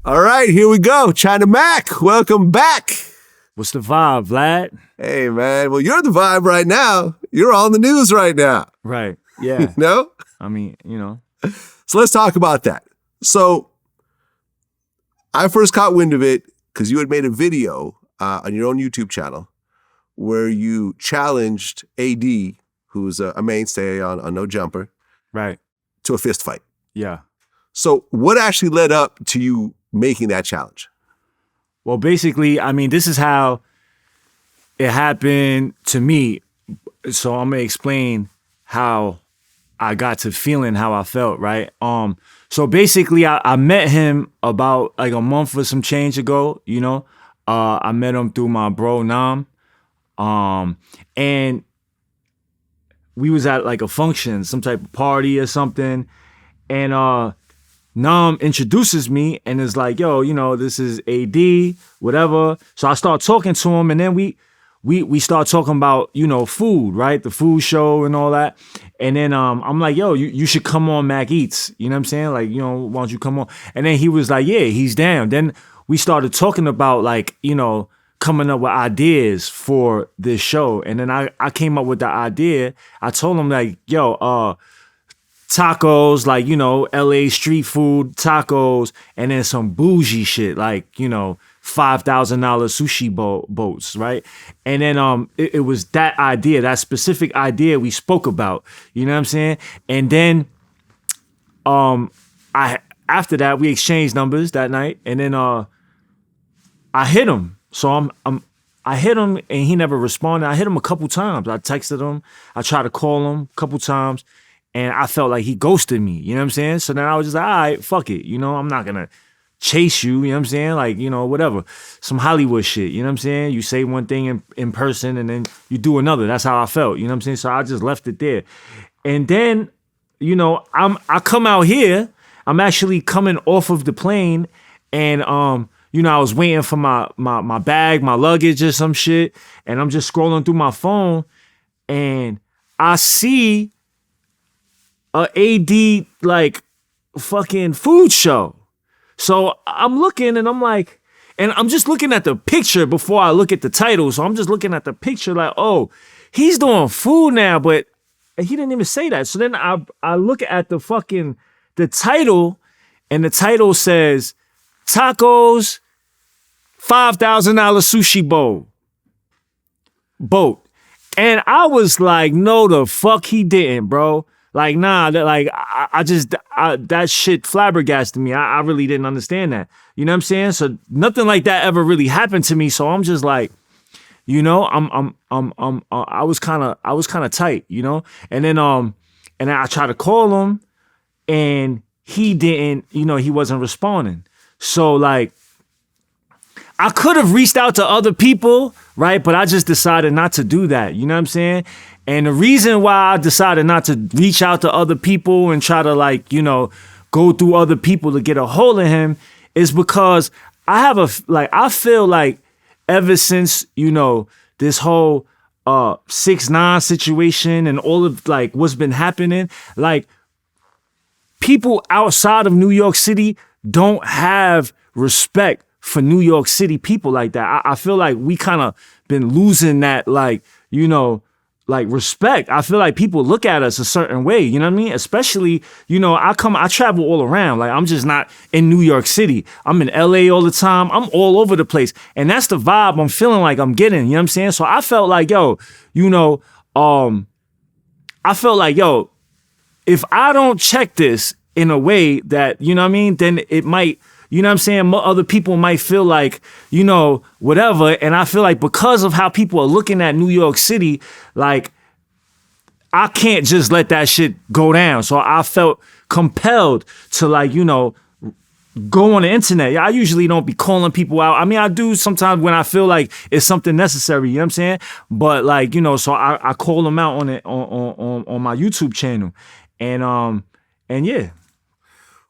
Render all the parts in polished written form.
All right, here we go. China Mac, welcome back. What's the vibe, Vlad? Hey, man. Well, you're the vibe right now. You're on the news right now. Right. Yeah. No? I mean, you know. So let's talk about that. So I first caught wind of it because you had made a video on your own YouTube channel where you challenged AD, who's a mainstay on No Jumper, Right. to a fist fight. Yeah. So what actually led up to you making that challenge? Well, basically, I mean, this is how it happened to me. So I'm gonna explain how I got to feeling how I felt, right? So basically I met him about like a month or some change ago, you know. I met him through my bro Nam. And we was at like a function, some type of party or something. And Nam introduces me and is like, yo, you know, this is AD, whatever. So I start talking to him, and then we start talking about, you know, food, right? The food show and all that. And then I'm like, yo, you should come on Mac Eats. You know what I'm saying? Like, you know, why don't you come on? And then he was like, yeah, he's down. Then we started talking about like, you know, coming up with ideas for this show. And then I came up with the idea. I told him like, yo, tacos, like, you know, LA street food tacos, and then some bougie shit, like, you know, $5,000 sushi boats, right? And then it was that idea, that specific idea we spoke about, you know what I'm saying? And then after that we exchanged numbers that night, and then I hit him. So I hit him and he never responded. I hit him a couple times. I texted him, I tried to call him a couple times, and I felt like he ghosted me, you know what I'm saying? So then I was just like, all right, fuck it. You know, I'm not gonna chase you, you know what I'm saying? Like, you know, whatever. Some Hollywood shit, you know what I'm saying? You say one thing in person and then you do another. That's how I felt, you know what I'm saying? So I just left it there. And then, you know, I come out here, I'm actually coming off of the plane, and you know, I was waiting for my bag, my luggage or some shit, and I'm just scrolling through my phone, and I see a AD like fucking food show. So I'm looking and I'm like, and I'm just looking at the picture before I look at the title. So I'm just looking at the picture like, oh, he's doing food now, but he didn't even say that. So then I look at the title, and the title says tacos, $5,000 sushi boat. And I was like, no, the fuck he didn't, bro. Like, nah, that shit flabbergasted me. I really didn't understand that. You know what I'm saying? So nothing like that ever really happened to me. So I'm just like, you know, I was kind of tight, you know? And then I tried to call him, and he didn't, you know, he wasn't responding. So like, I could have reached out to other people, right? But I just decided not to do that. You know what I'm saying? And the reason why I decided not to reach out to other people and try to, like, you know, go through other people to get a hold of him is because I feel like ever since, you know, this whole 6ix9ine situation and all of like what's been happening, like people outside of New York City don't have respect for New York City people like that. I feel like we kind of been losing that, like, you know, like respect. I feel like people look at us a certain way, you know what I mean? Especially, you know, I travel all around. Like, I'm just not in New York City. I'm in LA all the time. I'm all over the place. And that's the vibe I'm feeling like I'm getting, you know what I'm saying? So I felt like, yo, you know, if I don't check this in a way that, you know what I mean, then it might, you know what I'm saying, other people might feel like, you know, whatever. And I feel like because of how people are looking at New York City, like, I can't just let that shit go down. So I felt compelled to, like, you know, go on the internet. I usually don't be calling people out. I mean, I do sometimes when I feel like it's something necessary, you know what I'm saying? But, like, you know, so I call them out on it on my YouTube channel. And yeah.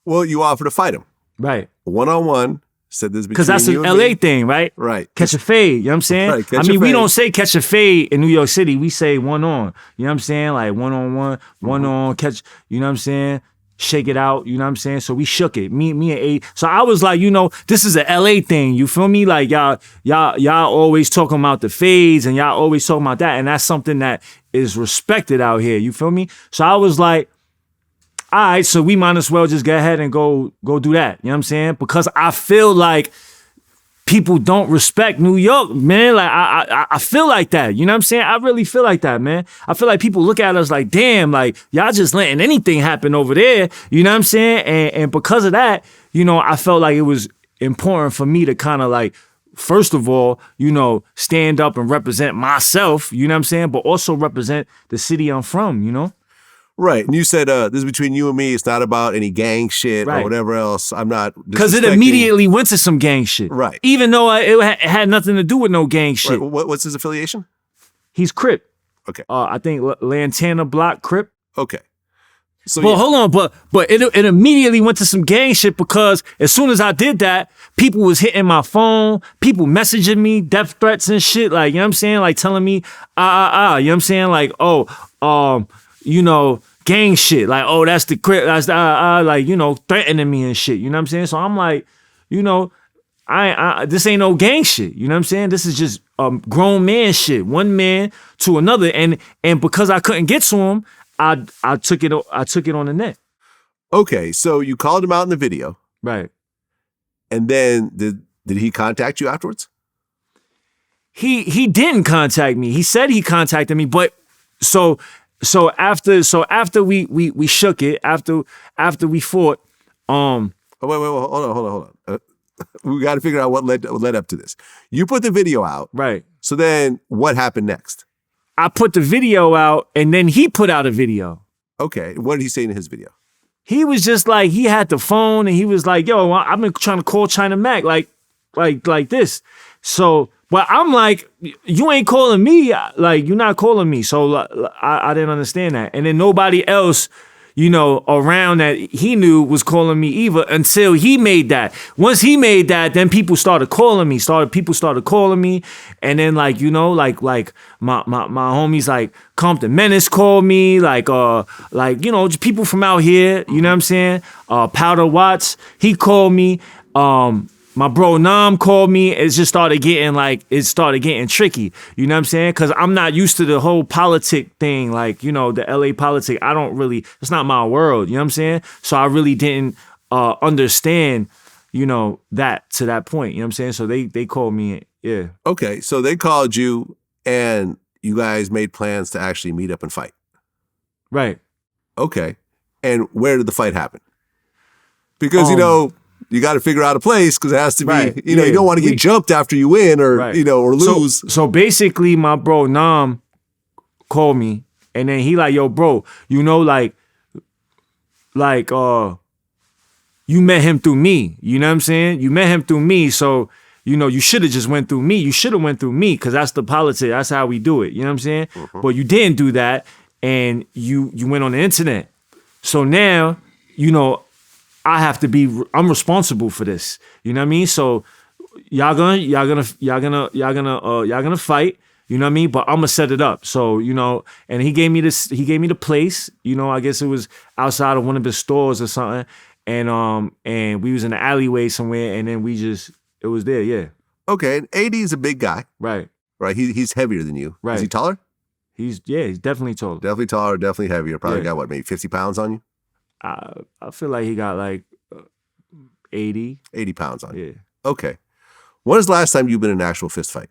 Well, you offered to fight him. Right. One-on-one, said this because that's an LA thing, right? Right. Catch a fade, you know what I'm saying? Right, I mean, we don't say catch a fade in New York City. We say one on, you know what I'm saying? Like one-on-one, one on, catch, you know what I'm saying? shake it out, you know what I'm saying? So we shook it, me and A. So I was like, you know, this is a LA thing, you feel me? Like y'all always talking about the fades and y'all always talking about that, and that's something that is respected out here, you feel me? So I was like, all right, so we might as well just go ahead and go do that, you know what I'm saying? Because I feel like people don't respect New York, man. Like I feel like that. You know what I'm saying? I really feel like that, man. I feel like people look at us like, damn, like y'all just letting anything happen over there. You know what I'm saying? And because of that, you know, I felt like it was important for me to kind of like, first of all, you know, stand up and represent myself, you know what I'm saying? But also represent the city I'm from, you know? Right. And you said this is between you and me. It's not about any gang shit Right. or whatever else. I'm not Because it disrespecting- immediately went to some gang shit. Right. Even though it had nothing to do with no gang shit. Right. What's his affiliation? He's Crip. Okay. I think Lantana Block Crip. Okay. So But hold on, but it immediately went to some gang shit because as soon as I did that, people was hitting my phone, people messaging me, death threats and shit, like, you know what I'm saying? Like telling me, you know what I'm saying? Like, you know, gang shit. Like, oh, that's the Crip, that's the like, you know, threatening me and shit. You know what I'm saying? So I'm like, you know, this ain't no gang shit. You know what I'm saying? This is just grown man shit. One man to another. And because I couldn't get to him, I took it on the net. Okay, so you called him out in the video. Right. And then did he contact you afterwards? He didn't contact me. He said he contacted me, but so after we shook it, after we fought, Oh, wait, hold on. We got to figure out what led up to this. You put the video out. right. So then what happened next? I put the video out and then he put out a video. Okay, what did he say in his video? He was just like, he had the phone and he was like, yo, I've been trying to call China Mac like this. So, but I'm like, you ain't calling me, like you're not calling me. So I didn't understand that. And then nobody else, you know, around that he knew was calling me either until he made that. Once he made that, then people started calling me. People started calling me. And then like, you know, like my homies like Compton Menace called me, like you know, just people from out here, you know what I'm saying? Powder Watts, he called me. My bro Nam called me. It just started getting tricky. You know what I'm saying? Because I'm not used to the whole politic thing, like, you know, the LA politic. It's not my world. You know what I'm saying? So I really didn't understand, you know, that to that point. You know what I'm saying? So they called me. Yeah. Okay, so they called you and you guys made plans to actually meet up and fight. Right. Okay. And where did the fight happen? Because, you know, you got to figure out a place because it has to be, Right. you know, Yeah. you don't want to get jumped after you win or, Right. you know, or lose. So basically, my bro Nam called me, and then he like, yo, bro, you know, like, you met him through me. You know what I'm saying? You met him through me, so you know you should have just went through me. You should have went through me because that's the politics. That's how we do it. You know what I'm saying? But you didn't do that, and you went on the internet. So now, you know, I'm responsible for this. You know what I mean? So y'all gonna fight. You know what I mean? But I'm gonna set it up. So, you know, and he gave me the place. You know, I guess it was outside of one of his stores or something. And we was in the alleyway somewhere, and then it was there. Yeah. Okay, and AD is a big guy, Right. right? He's heavier than you. Right. Is he taller? He's definitely taller. Definitely taller, definitely heavier. Probably Yeah. got what, maybe 50 pounds on you? I feel like he got like 80. 80 pounds on you. Yeah. Okay. When was the last time you've been in an actual fist fight?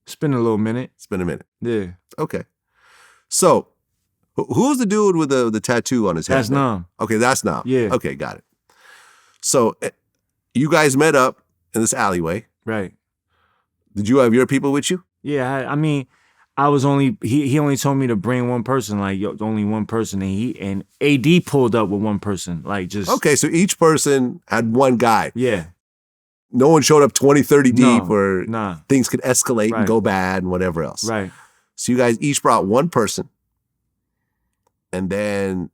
It's been a little minute. It's been a minute. Yeah. Okay. So, who's the dude with the tattoo on his head? That's Nam. Okay, that's Nam. Yeah. Okay, got it. So, you guys met up in this alleyway. Right. Did you have your people with you? Yeah. I mean, I was he only told me to bring one person, like only one person, and AD pulled up with one person, like just Okay, so each person had one guy. yeah. No one showed up 20, 30 deep No, where nah. things could escalate and Right. go bad and whatever else. Right. So you guys each brought one person. And then,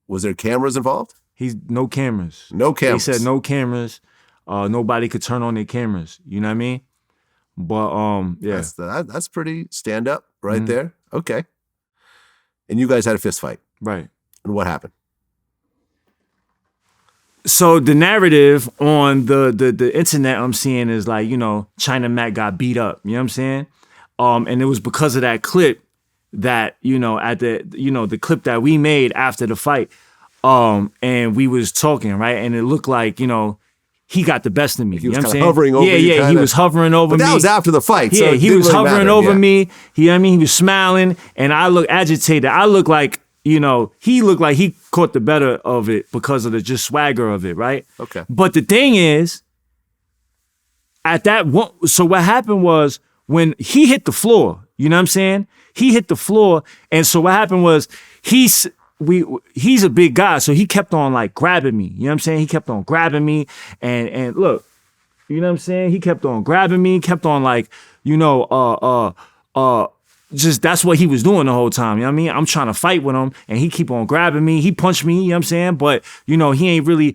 was there cameras involved? He's no cameras. No cameras. He said no cameras. Nobody could turn on their cameras. You know what I mean? But yeah. That's pretty stand up right Mhm. there. Okay. And you guys had a fist fight. Right. And what happened? So the narrative on the internet I'm seeing is like, China Mac got beat up. You know what I'm saying? And it was because of that clip that, at the clip that we made after the fight. And we was talking, right? And it looked like, he got the best of me. He was you know what I'm kind saying? of hovering over you. Yeah, he was hovering over me. But that was after the fight. Yeah, so it he didn't was really hovering matter. over Yeah. me. He was smiling, and I look agitated. I look like, he looked like he caught the better of it because of the just swagger of it, right? Okay. But the thing is, so what happened was when he hit the floor, you know what I'm saying? He hit the floor, and so what happened was he's a big guy, so he kept on like grabbing me. You know what I'm saying? He kept on grabbing me, and look, you know what I'm saying? He kept on grabbing me, kept on like, just that's what he was doing the whole time. You know what I mean? I'm trying to fight with him, and he keep on grabbing me. He punched me. You know what I'm saying? But he ain't really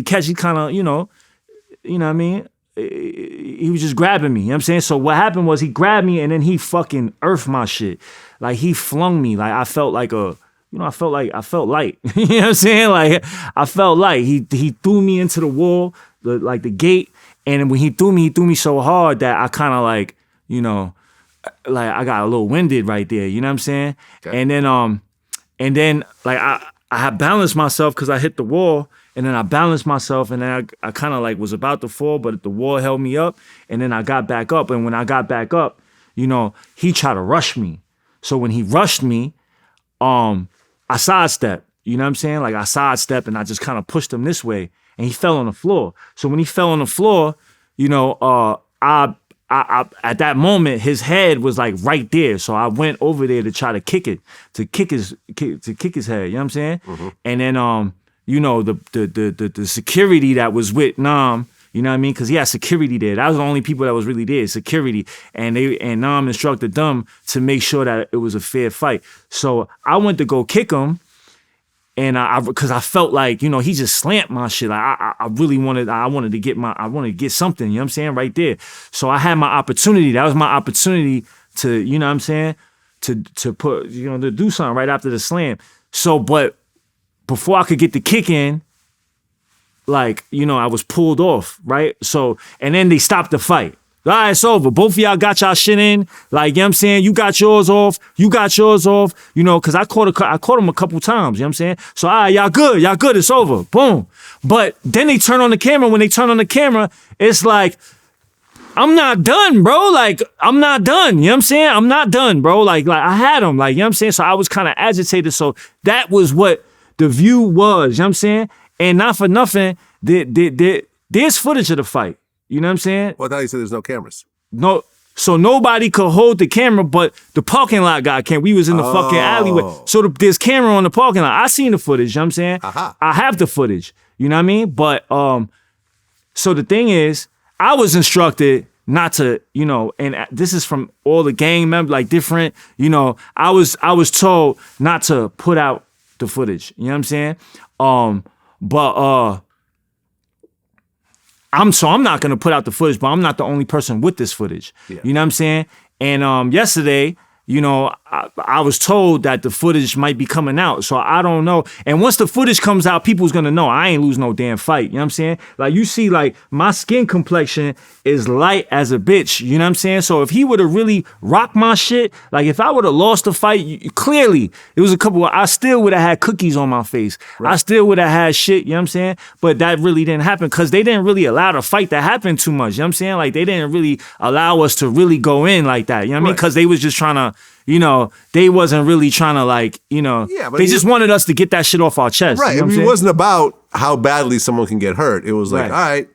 catch. He kind of, you know what I mean? He was just grabbing me. You know what I'm saying? So what happened was he grabbed me, and then he fucking earthed my shit. Like he flung me. Like I felt like I felt light. You know what I'm saying? Like I felt light. He threw me into the wall, the gate, and when he threw me so hard that I kind of like, like I got a little winded right there. You know what I'm saying? Okay. And then like I had balanced myself because I hit the wall, and then I balanced myself, and then I kind of like was about to fall, but the wall held me up, and then I got back up, and when I got back up, he tried to rush me. So when he rushed me, I sidestepped, you know what I'm saying? Like I sidestepped and I just kind of pushed him this way, and he fell on the floor. So when he fell on the floor, I at that moment his head was like right there. So I went over there to try to kick his head, you know what I'm saying? Mm-hmm. And then the security that was with Nam, you know what I mean? Because he had security there. That was the only people that was really there, security. And Nam instructed them to make sure that it was a fair fight. So I went to go kick him, and because I felt like, he just slammed my shit. Like I really wanted to get something, you know what I'm saying, right there. So I had my opportunity. That was my opportunity to, you know what I'm saying, to put, to do something right after the slam. So, but before I could get the kick in, like, I was pulled off, right? So, and then they stopped the fight. All right, it's over. Both of y'all got y'all shit in. Like, you know what I'm saying? You got yours off. Because I caught him a couple times, you know what I'm saying? So, all right, y'all good, it's over. Boom. But then they turn on the camera. When they turn on the camera, it's like, I'm not done, bro. Like, I'm not done. You know what I'm saying? I'm not done, bro. Like I had him. Like, you know what I'm saying? So I was kind of agitated. So that was what the view was, you know what I'm saying? And not for nothing, there's footage of the fight. You know what I'm saying? Well, I thought you said there's no cameras. No, so nobody could hold the camera, but the parking lot got camera. We was in the fucking alleyway. So there's camera on the parking lot. I seen the footage, you know what I'm saying? Uh-huh. I have the footage, you know what I mean? But, so the thing is, I was instructed not to, and this is from all the gang members, like different, I was told not to put out the footage, you know what I'm saying? But I'm not gonna put out the footage, but I'm not the only person with this footage. Yeah. You know what I'm saying? And yesterday, I was told that the footage might be coming out, so I don't know. And once the footage comes out, people's gonna know I ain't lose no damn fight. You know what I'm saying? Like you see, like my skin complexion is light as a bitch. You know what I'm saying? So if he would have really rocked my shit, like if I would have lost the fight, clearly it was a couple. I still would have had cookies on my face. Right. I still would have had shit. You know what I'm saying? But that really didn't happen because they didn't really allow the fight to happen too much. You know what I'm saying? Like they didn't really allow us to really go in like that. You know what I mean? Because they was just trying to. They wasn't really trying to like, they just wanted us to get that shit off our chest. Right. You know it wasn't about how badly someone can get hurt. It was like, all right,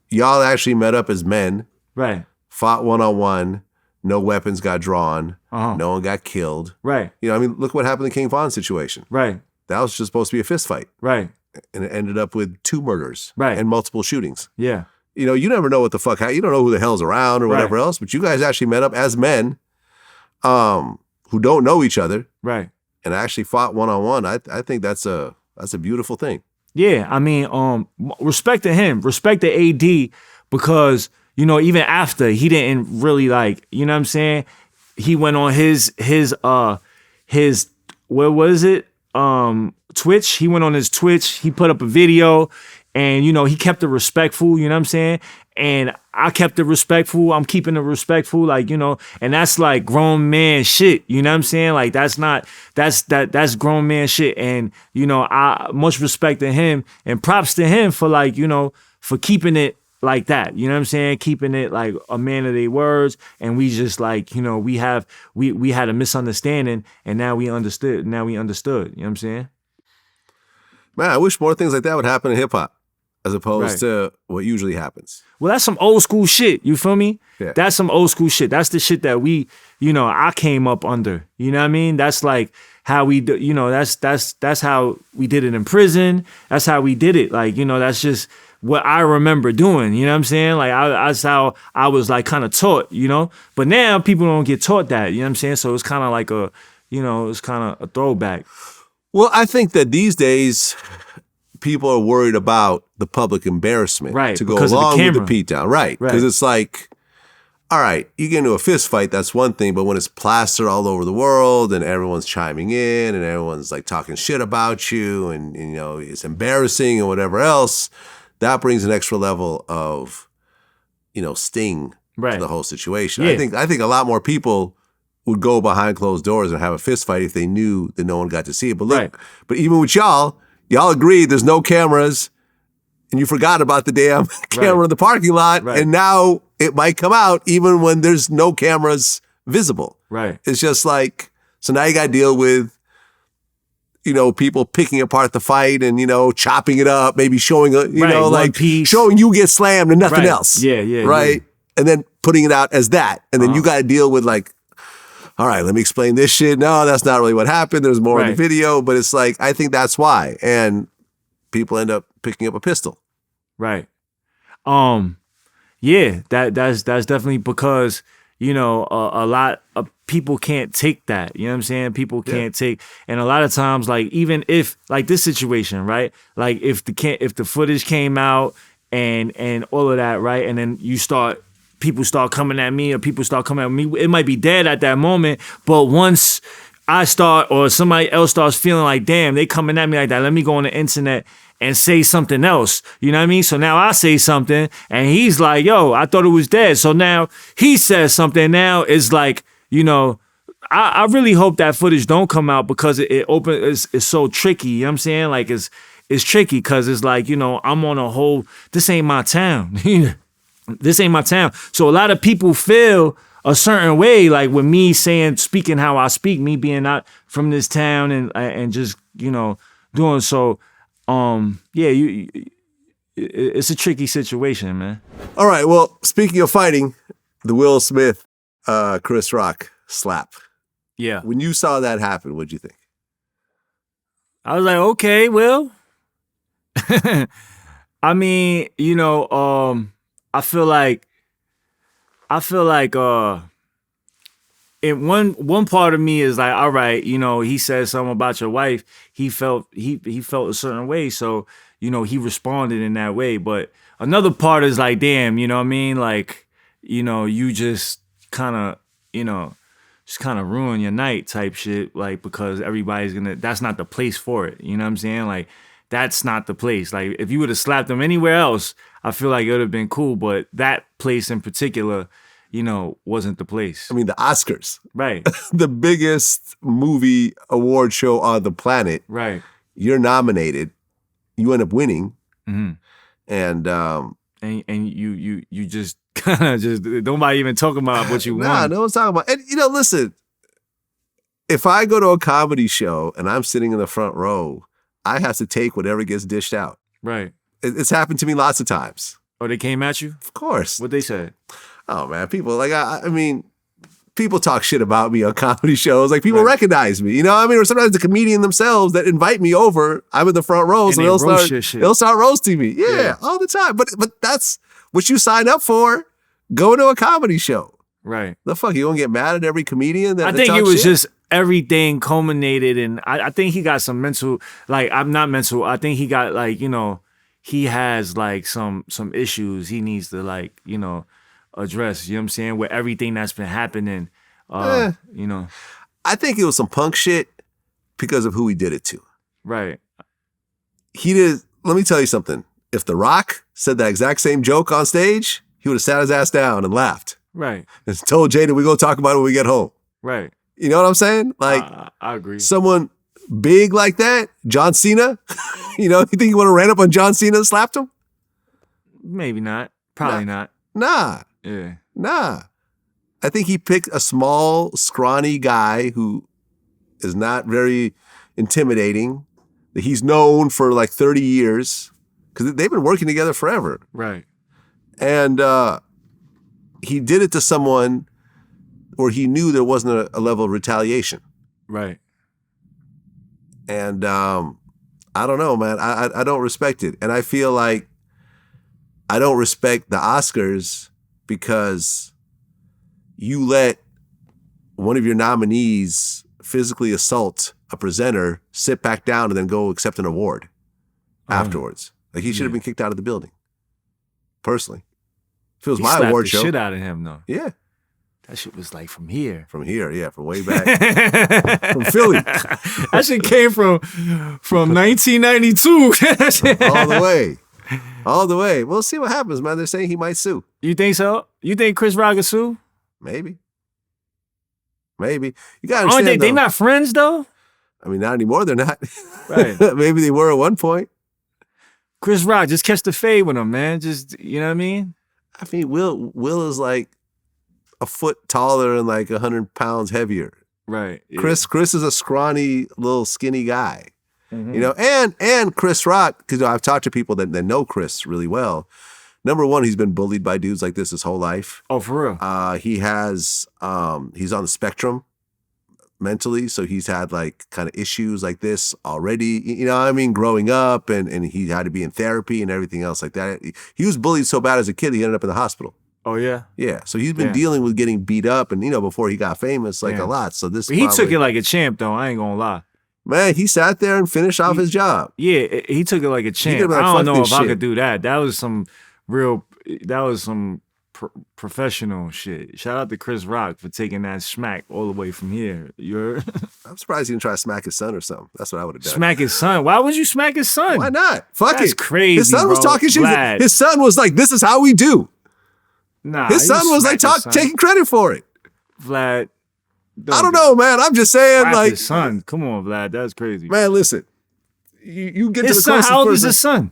y'all actually met up as men. Right. Fought one-on-one. No weapons got drawn. Uh-huh. No one got killed. Right. Look what happened in the King Von situation. Right. That was just supposed to be a fist fight. Right. And it ended up with 2 murders. Right. And multiple shootings. Yeah. You never know what the fuck, you don't know who the hell's around or whatever else, but you guys actually met up as men. Who don't know each other, right? And actually fought one-on-one. I think that's a beautiful thing. Yeah, respect to him, respect to AD, because even after he didn't really like, you know what I'm saying? He went on his where was it? Twitch. He went on his Twitch. He put up a video, and you know he kept it respectful. You know what I'm saying? And I kept it respectful. I'm keeping it respectful, like, you know, and that's like grown man shit. You know what I'm saying? Like that's grown man shit. And you know, I much respect to him and props to him for like, you know, for keeping it like that. You know what I'm saying? Keeping it like a man of their words. And we just like, you know, we had a misunderstanding, and now we understood. You know what I'm saying? Man, I wish more things like that would happen in hip hop, as opposed to what usually happens. Well, that's some old school shit. You feel me? Yeah. That's some old school shit. That's the shit that we, you know, I came up under. You know what I mean? That's like how we do, you know, that's how we did it in prison. That's how we did it. Like, you know, that's just what I remember doing. You know what I'm saying? Like that's how I was like kind of taught, you know? But now people don't get taught that, you know what I'm saying? So it's kind of like a, you know, it's kind of a throwback. Well, I think that these days people are worried about the public embarrassment to go along with the beat down. Right. Because it's like, all right, you get into a fist fight, that's one thing, but when it's plastered all over the world and everyone's chiming in and everyone's like talking shit about you and you know, it's embarrassing and whatever else, that brings an extra level of, you know, sting to the whole situation. Yeah. I think a lot more people would go behind closed doors and have a fist fight if they knew that no one got to see it. But look, but even with y'all agreed there's no cameras and you forgot about the damn camera in the parking lot. Right. And now it might come out even when there's no cameras visible. Right. It's just like, so now you got to deal with, you know, people picking apart the fight and, you know, chopping it up, maybe showing, you know, like showing you get slammed and nothing else. Yeah. Right. And then putting it out as that. And then you got to deal with like, all right, let me explain this shit. No, that's not really what happened. There's more in the video, but it's like, I think that's why. And people end up picking up a pistol. Right. Yeah, that's definitely because, you know, a lot of people can't take that. You know what I'm saying? People can't take, and a lot of times, like, even if, like this situation, right? Like if the footage came out and all of that, right? And then people start coming at me, or people start coming at me. It might be dead at that moment, but once I start, or somebody else starts feeling like, damn, they coming at me like that, let me go on the internet and say something else. You know what I mean? So now I say something, and he's like, yo, I thought it was dead. So now he says something. Now it's like, you know, I really hope that footage don't come out, because it's so tricky. You know what I'm saying? Like it's tricky, because it's like, you know, I'm on a whole, this ain't my town. This ain't my town. So a lot of people feel a certain way, like with me speaking how I speak, me being not from this town and just, you know, doing so. It's a tricky situation, man. All right. Well, speaking of fighting, the Will Smith, Chris Rock slap. Yeah. When you saw that happen, what'd you think? I was like, okay, Will. I mean, you know, I feel like in one part of me is like, all right, you know, he said something about your wife. He felt a certain way, so, you know, he responded in that way. But another part is like, damn, you know what I mean? Like, you know, you just kind of, you know, ruin your night type shit, like, because that's not the place for it. You know what I'm saying? Like, that's not the place. Like, if you would have slapped him anywhere else, I feel like it would have been cool. But that place in particular, you know, wasn't the place. I mean, the Oscars. Right. The biggest movie award show on the planet. Right. You're nominated. You end up winning. Mm-hmm. And you just kind of just, nobody even talking about what you won. No one's talking about. And, you know, listen, if I go to a comedy show and I'm sitting in the front row, I have to take whatever gets dished out. Right. It's happened to me lots of times. Oh, they came at you? Of course. What'd they say? Oh, man. People, like, I mean, people talk shit about me on comedy shows. Like, people recognize me. You know what I mean? Or sometimes the comedian themselves that invite me over, I'm in the front row, and so they'll start roasting me. Yeah, all the time. But that's what you sign up for. Go to a comedy show. Right. The fuck? You gonna get mad at every comedian that I think it was just everything culminated, and I think he got some mental, like, I'm not mental. I think he got, like, you know, he has like some issues he needs to, like, you know, address. You know what I'm saying? With everything that's been happening, you know. I think it was some punk shit because of who he did it to. Right. He did. Let me tell you something. If The Rock said that exact same joke on stage, he would have sat his ass down and laughed. Right. And told Jada, we're going to talk about it when we get home. Right. You know what I'm saying? Like, I agree. Someone big like that, John Cena, you think you would have ran up on John Cena and slapped him? Maybe not. Probably not. Nah. Yeah. Nah. I think he picked a small, scrawny guy who is not very intimidating, that he's known for like 30 years, because they've been working together forever. Right. And he did it to someone where he knew there wasn't a level of retaliation. Right. And I don't know, man. I don't respect it. And I feel like I don't respect the Oscars because you let one of your nominees physically assault a presenter, sit back down, and then go accept an award afterwards. Like, he should have been kicked out of the building. Personally. If it was my award show. Shit out of him, though. Yeah. That shit was like from here. From here, yeah, from way back. From Philly. That shit came from 1992. All the way. All the way. We'll see what happens, man. They're saying he might sue. You think so? You think Chris Rock will sue? Maybe. You gotta understand, they not friends, though? I mean, not anymore. They're not. Right. Maybe they were at one point. Chris Rock, just catch the fade with him, man. Just, you know what I mean? I mean, Will is like a foot taller and like 100 pounds heavier. Right. Yeah. Chris is a scrawny, little skinny guy. Mm-hmm. And Chris Rock, because I've talked to people that know Chris really well. Number one, he's been bullied by dudes like this his whole life. Oh, for real? He's on the spectrum mentally, so he's had like kind of issues like this already, growing up, and he had to be in therapy and everything else like that. He was bullied so bad as a kid, he ended up in the hospital. Oh, yeah? Yeah, so he's been dealing with getting beat up and, before he got famous, like a lot. So this, but he took it like a champ, though. I ain't gonna lie. Man, he sat there and finished off his job. Yeah, he took it like a champ. Like, I don't know if shit. I could do that. That was some professional shit. Shout out to Chris Rock for taking that smack all the way from here. I'm surprised he didn't try to smack his son or something. That's what I would have done. Smack his son? Why would you smack his son? Why not? Fuck That's it. crazy. His son was talking shit. Vlad. His son was like, "This is how we do." Nah, his son was like taking credit for it. Vlad. I don't know, man. I'm just saying, like, his son. Come on, Vlad. That's crazy. Man, listen. You get his to the son. How old is person. his son?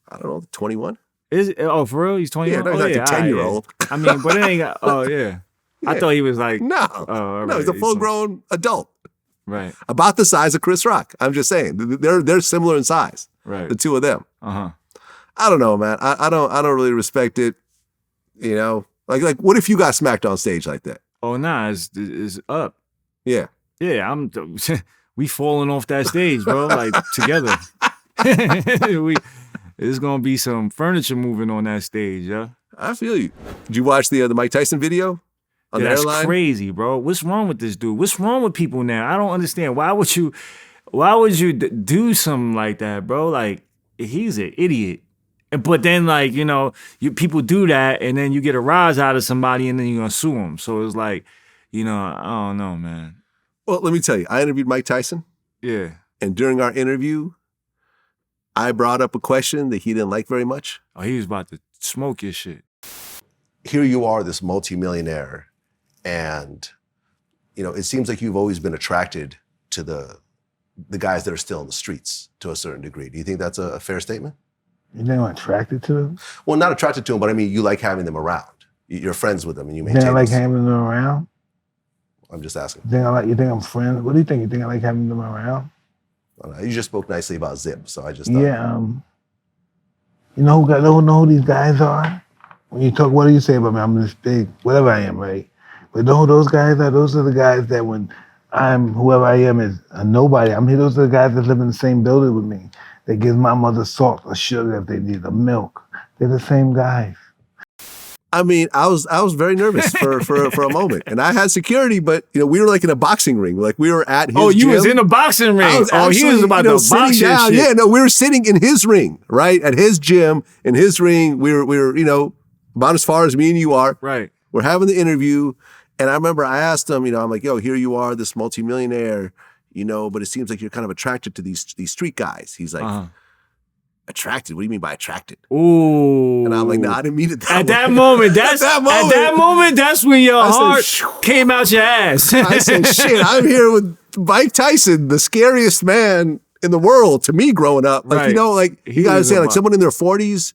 I don't know, 21. Is it, for real? He's 21? Yeah, no, he's like a 10-year-old. I mean, but it ain't got, Yeah. I thought he was like, No. all No, right. he's a full-grown adult. Right. About the size of Chris Rock. I'm just saying. They're similar in size. Right. The two of them. Uh-huh. I don't know, man. I don't really respect it. Like what if you got smacked on stage like that? Oh, nah, it's up. Yeah. Yeah, we falling off that stage, bro, like together. There's gonna be some furniture moving on that stage, yeah. I feel you. Did you watch the Mike Tyson video on the that's airline? crazy, bro. What's wrong with this dude? What's wrong with people now? I don't understand. Why would you do something like that, bro? Like, he's an idiot. But then, like, people do that, and then you get a rise out of somebody, and then you're gonna sue them. So it's like, I don't know, man. Well, let me tell you, I interviewed Mike Tyson. Yeah. And during our interview, I brought up a question that he didn't like very much. Oh, he was about to smoke your shit. Here you are, this multimillionaire, and, it seems like you've always been attracted to the guys that are still in the streets to a certain degree. Do you think that's a fair statement? You think I'm attracted to them? Well, not attracted to them, but I mean, you like having them around. You're friends with them, and you You maintain. think I like this. having them around? I'm just asking. You think I'm friends? What do you think? You think I like having them around? I don't know. You just spoke nicely about Zip, so I just thought. Yeah. You know who these guys are? When you talk, what do you say about me? I'm this big, whatever I am, right? But know who those guys are? Those are the guys that when I'm whoever I am is a nobody. I mean, those are the guys that live in the same building with me. That gives my mother salt or sugar if they need, or milk. They're the same guys. I mean, I was very nervous for a moment, and I had security, but we were like in a boxing ring, like we were at his. Oh, you gym. was in a boxing ring. He was about to box your shit. Yeah, no, we were sitting in his ring, right at his gym, in his ring. We were about as far as me and you are. Right. We're having the interview, and I remember I asked him, I'm like, yo, here you are, this multimillionaire, but it seems like you're kind of attracted to these street guys. He's like, attracted? What do you mean by attracted? Ooh. And I'm like, no, I didn't mean it that at way. that moment, that's at that moment, that's when your heart came out your ass. I said, shit, I'm here with Mike Tyson, the scariest man in the world to me growing up. Like, Right. you gotta say, like someone in their 40s,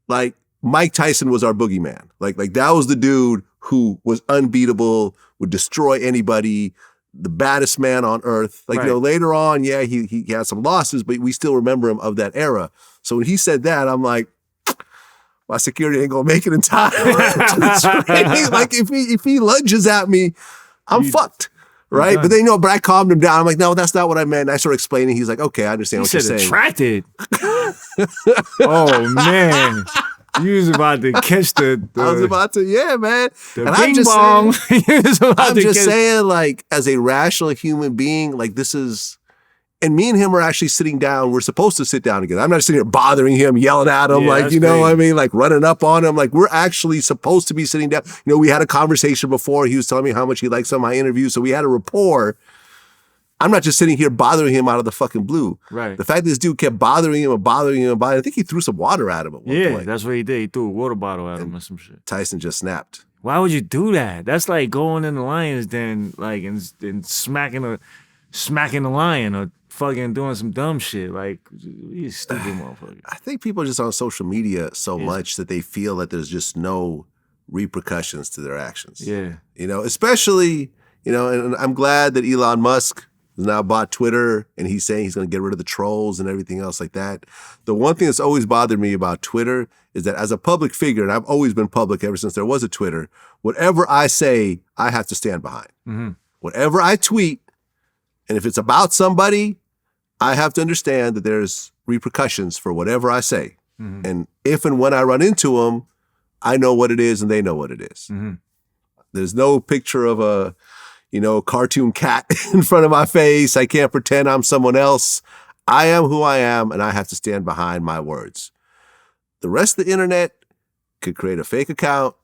like Mike Tyson was our boogeyman. Like that was the dude who was unbeatable, would destroy anybody, the baddest man on earth. Like, later on, he had some losses, but we still remember him of that era. So when he said that, I'm like, my security ain't gonna make it in time. Like if he lunges at me, I'm fucked. Right? But then, but I calmed him down. I'm like, no, that's not what I meant. And I started explaining. He's like, okay, I understand what you're saying. Attracted. Oh, man. You was about to catch the I was about to, man. The and bing bong. I'm just saying, like, as a rational human being, like this is, and me and him are actually sitting down. We're supposed to sit down again. I'm not sitting here bothering him, yelling at him, like, you know what I mean? Like running up on him. Like we're actually supposed to be sitting down. We had a conversation before. He was telling me how much he likes some of my interviews. So we had a rapport. I'm not just sitting here bothering him out of the fucking blue. Right. The fact that this dude kept bothering him, I think he threw some water at him at one point. That's what he did. He threw a water bottle at him or some shit. Tyson just snapped. Why would you do that? That's like going in the lion's den, like, and smacking the lion or fucking doing some dumb shit. Like, you stupid motherfucker. I think people are just on social media so much that they feel that there's just no repercussions to their actions. Yeah. Especially, and I'm glad that Elon Musk has now bought Twitter and he's saying he's going to get rid of the trolls and everything else like that. The one thing that's always bothered me about Twitter is that as a public figure, and I've always been public ever since there was a Twitter, whatever I say, I have to stand behind. Mm-hmm. Whatever I tweet, and if it's about somebody, I have to understand that there's repercussions for whatever I say. Mm-hmm. And if and when I run into them, I know what it is and they know what it is. Mm-hmm. There's no picture of a, cartoon cat in front of my face. I can't pretend I'm someone else. I am who I am, and I have to stand behind my words. The rest of the internet could create a fake account,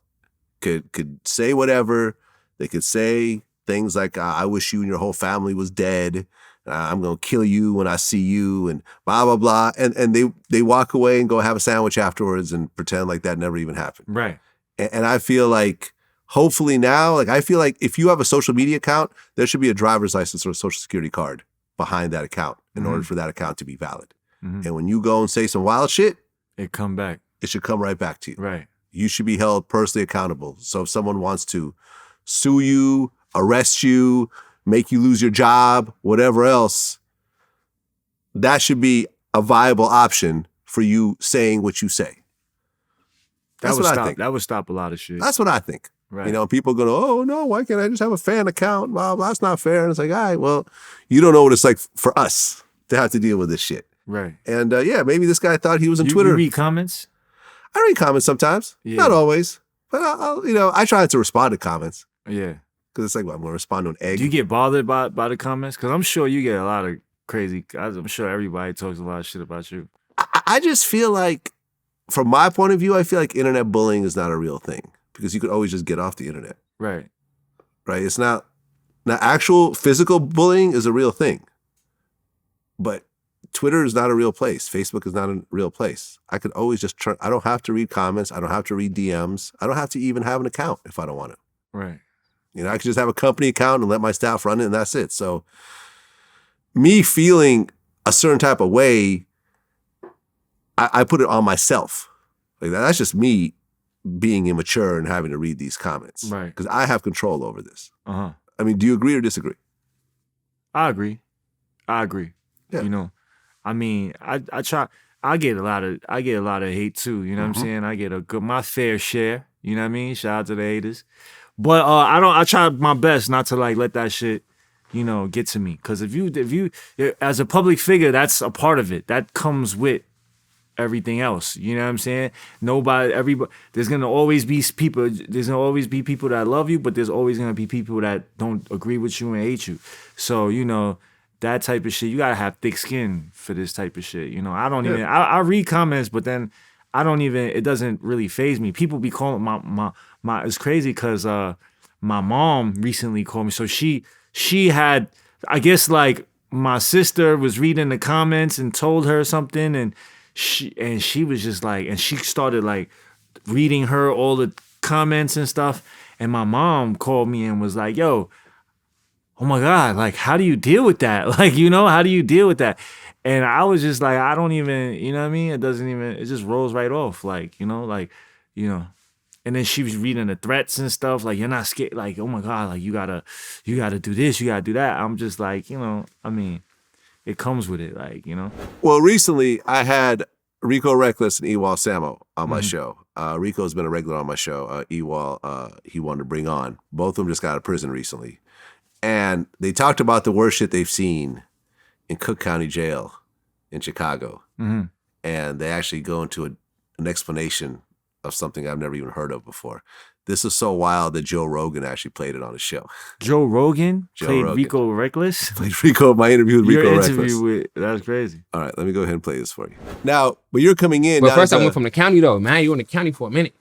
could say whatever. They could say things like, I wish you and your whole family was dead. I'm going to kill you when I see you, and blah, blah, blah. And they walk away and go have a sandwich afterwards and pretend like that never even happened. Right. And I feel like, hopefully now, I feel like if you have a social media account, there should be a driver's license or a social security card behind that account in order for that account to be valid. Mm-hmm. And when you go and say some wild shit, it come back. It should come right back to you. Right. You should be held personally accountable. So if someone wants to sue you, arrest you, make you lose your job, whatever else, that should be a viable option for you saying what you say. That's what I think. That would stop a lot of shit. That's what I think. Right. People go, oh, no, why can't I just have a fan account? Well, that's not fair. And it's like, all right, well, you don't know what it's like for us to have to deal with this shit. Right. And maybe this guy thought he was on Twitter. You read comments? I read comments sometimes. Yeah. Not always. But, I try to respond to comments. Yeah. Because it's like, well, I'm going to respond to an egg. Do you get bothered by the comments? Because I'm sure you get a lot of crazy, I'm sure everybody talks a lot of shit about you. I just feel like, from my point of view, I feel like internet bullying is not a real thing. Because you could always just get off the internet. Right. Right? It's not, now actual physical bullying is a real thing. But Twitter is not a real place. Facebook is not a real place. I could always just I don't have to read comments. I don't have to read DMs. I don't have to even have an account if I don't want to. Right. I could just have a company account and let my staff run it and that's it. So me feeling a certain type of way, I put it on myself. Like that's just me being immature and having to read these comments. Right. Because I have control over this. Uh-huh. I mean, do you agree or disagree? I agree. Yeah. I mean, I get a lot of hate too, you know what I'm saying? I get my fair share, you know what I mean? Shout out to the haters. But I try my best not to like let that shit, get to me. Cause if you as a public figure, that's a part of it. That comes with everything else. You know what I'm saying? Everybody, there's gonna always be people that love you, but there's always gonna be people that don't agree with you and hate you. So, that type of shit, you gotta have thick skin for this type of shit. I read comments, but then it doesn't really faze me. People be calling my it's crazy because my mom recently called me. So she had I guess like my sister was reading the comments and told her something, and she was just like, and she started like reading her all the comments and stuff. And my mom called me and was like, yo, oh my God, like, how do you deal with that? Like, you know, how do you deal with that? And I was just like, I don't even, you know what I mean? It just rolls right off. Like, you know, and then she was reading the threats and stuff. Like, you're not scared. Like, oh my God, like, you gotta do this, you gotta do that. I'm just like, you know, I mean, it comes with it, like, you know. Well, recently I had Rico Reckless and Ewal Samo on my show. Rico's been a regular on my show. Ewal, he wanted to bring on. Both of them just got out of prison recently. And they talked about the worst shit they've seen in Cook County Jail in Chicago. And they actually go into an explanation of something I've never even heard of before. This is so wild that Joe Rogan actually played it on his show. Joe Rogan played Rogan. Rico Reckless? Played Rico, my interview with Rico Reckless. That's crazy. All right, let me go ahead and play this for you. Now, but you're coming in. But first I went from the county though, man. You in the county for a minute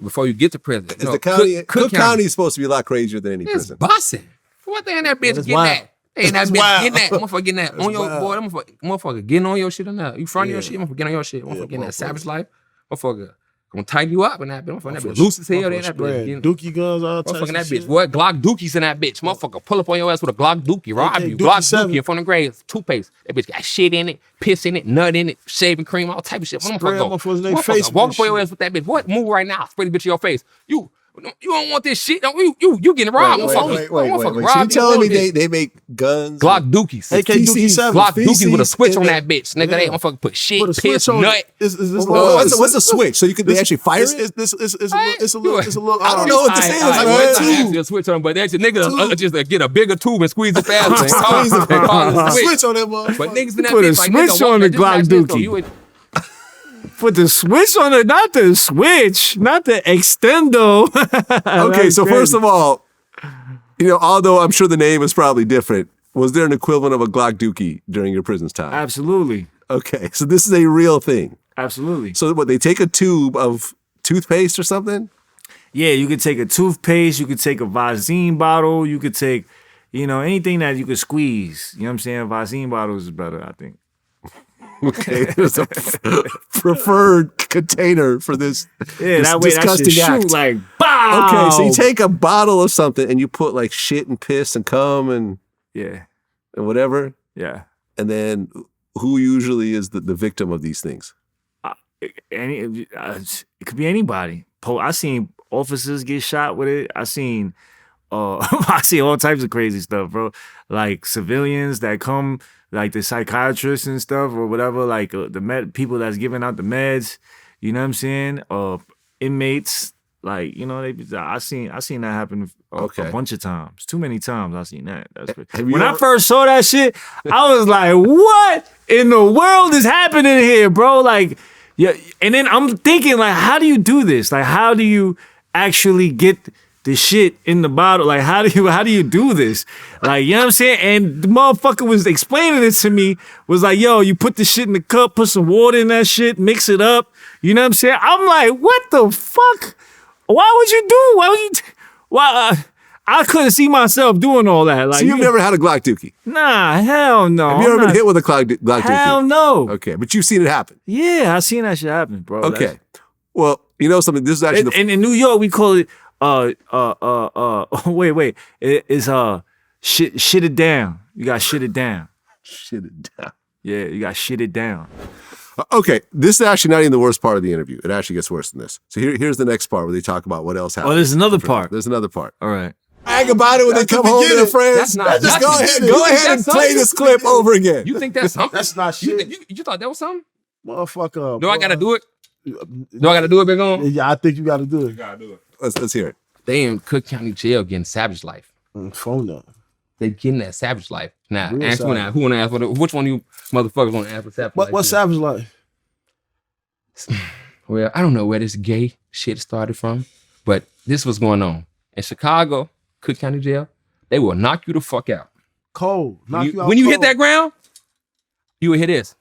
before you get to prison. Is the county, Cook County is supposed to be a lot crazier than any It's prison. busting. What they in that bitch getting wild. that? They in that That's bitch wild. getting that. Motherfucker getting that on your wild. boy. Motherfucker getting on your shit or not? You front of your Yeah. shit? Motherfucker getting on your shit? Motherfucker getting that motherfucker. savage life? Motherfucker gonna tighten you up in that bitch. Motherfucker that bitch loose as hell. They in that bitch. getting- Dookie guns, all types Motherfucking of that shit. bitch. What? Glock dookies in that bitch. Motherfucker pull up on your ass with a Glock dookie, rob Okay, you. Dookie Glock 7. dookie in front of the grave. Toothpaste. That bitch got shit in it, piss in it, nut in it, shaving cream, all type of shit. Spray Motherfucker go. motherfuckers' name Motherfucker face walk with up on your shit. ass with that bitch. What? Move right now. Spray the bitch in your face. You don't want this shit. You getting robbed. Motherfucker So rob you you telling me with this. they make guns? Glock dookies. AK Dookie 7. Glock dookies with a switch on that. that bitch. Nigga, they Yeah. motherfucker put shit, Put a piss, switch on nut. it. Is this What's the switch? So they actually fire it? It's a little. I don't know what this is, I man. went to actually a switch on, but that's your nigga just get a bigger tube and squeeze it faster. Squeeze it. They call it a switch. Switch on that motherfucker. But niggas in that Put a bitch like switch nigga, on walk the that just Glock like this, though. dookie. You would- Put the switch on it, not the switch, not the extendo. Okay, so first of all, you know, although I'm sure the name is probably different, was there an equivalent of a Glock dookie during your prison time? Absolutely. Okay, so this is a real thing. Absolutely. So what, they take a tube of toothpaste or something? Yeah, you could take a toothpaste, you could take a Visine bottle, you could take, you know, anything that you could squeeze. You know what I'm saying? Visine bottles is better, I think. Okay, there's a preferred container for this, Yeah, this that way that disgusting shit act. shoot like, bow! Okay, so you take a bottle of something and you put like shit and piss and cum and Yeah, whatever, yeah. and then who usually is the victim of these things? It could be anybody. I seen officers get shot with it. I seen I see all types of crazy stuff, bro. Like civilians that come, like the psychiatrists and stuff or whatever, like the people that's giving out the meds, you know what I'm saying? Inmates, like, you know, I seen that happen a bunch of times. Too many times I seen that. That's when I first saw that shit, I was like, what in the world is happening here, bro? Like, yeah, and then I'm thinking, like, how do you do this? Like, how do you actually get the shit in the bottle? Like, how do you do this? Like, you know what I'm saying? And the motherfucker was explaining it to me, was like, yo, you put the shit in the cup, put some water in that shit, mix it up. You know what I'm saying? I'm like, what the fuck? I couldn't see myself doing all that. Like, So you've never had a Glock dookie? Nah, hell no. Have you ever been hit with a Glock dookie? Hell no. Okay, but you've seen it happen. Yeah, I seen that shit happen, bro. Okay. Well, you know something? This is actually And in New York, we call it wait. It's shit it down. You got shit it down. shit it down. Yeah, you got shit it down. Okay, this is actually not even the worst part of the interview. It actually gets worse than this. So here's the next part where they talk about what else happened. Oh, there's another part. There's another part. All right. Brag about it when they come home to their friends. That's not Just nothing. go ahead and That's play something. this clip over again. You think that's something? That's not You, shit. you thought that was something? Motherfucker. Do I gotta do it? Do I gotta do it, Big On? Yeah, I think you gotta do it. Let's hear it. They in Cook County Jail getting savage life. Phone up. They getting that savage life. Now, Real ask me now. savage. Who wanna ask which one of you motherfuckers wanna ask for savage life? What's savage life? Well, I don't know where this gay shit started from, but this was going on. In Chicago, Cook County Jail, they will knock you the fuck out. Cold. Knock you out When you hit cold. that ground, you will hear this.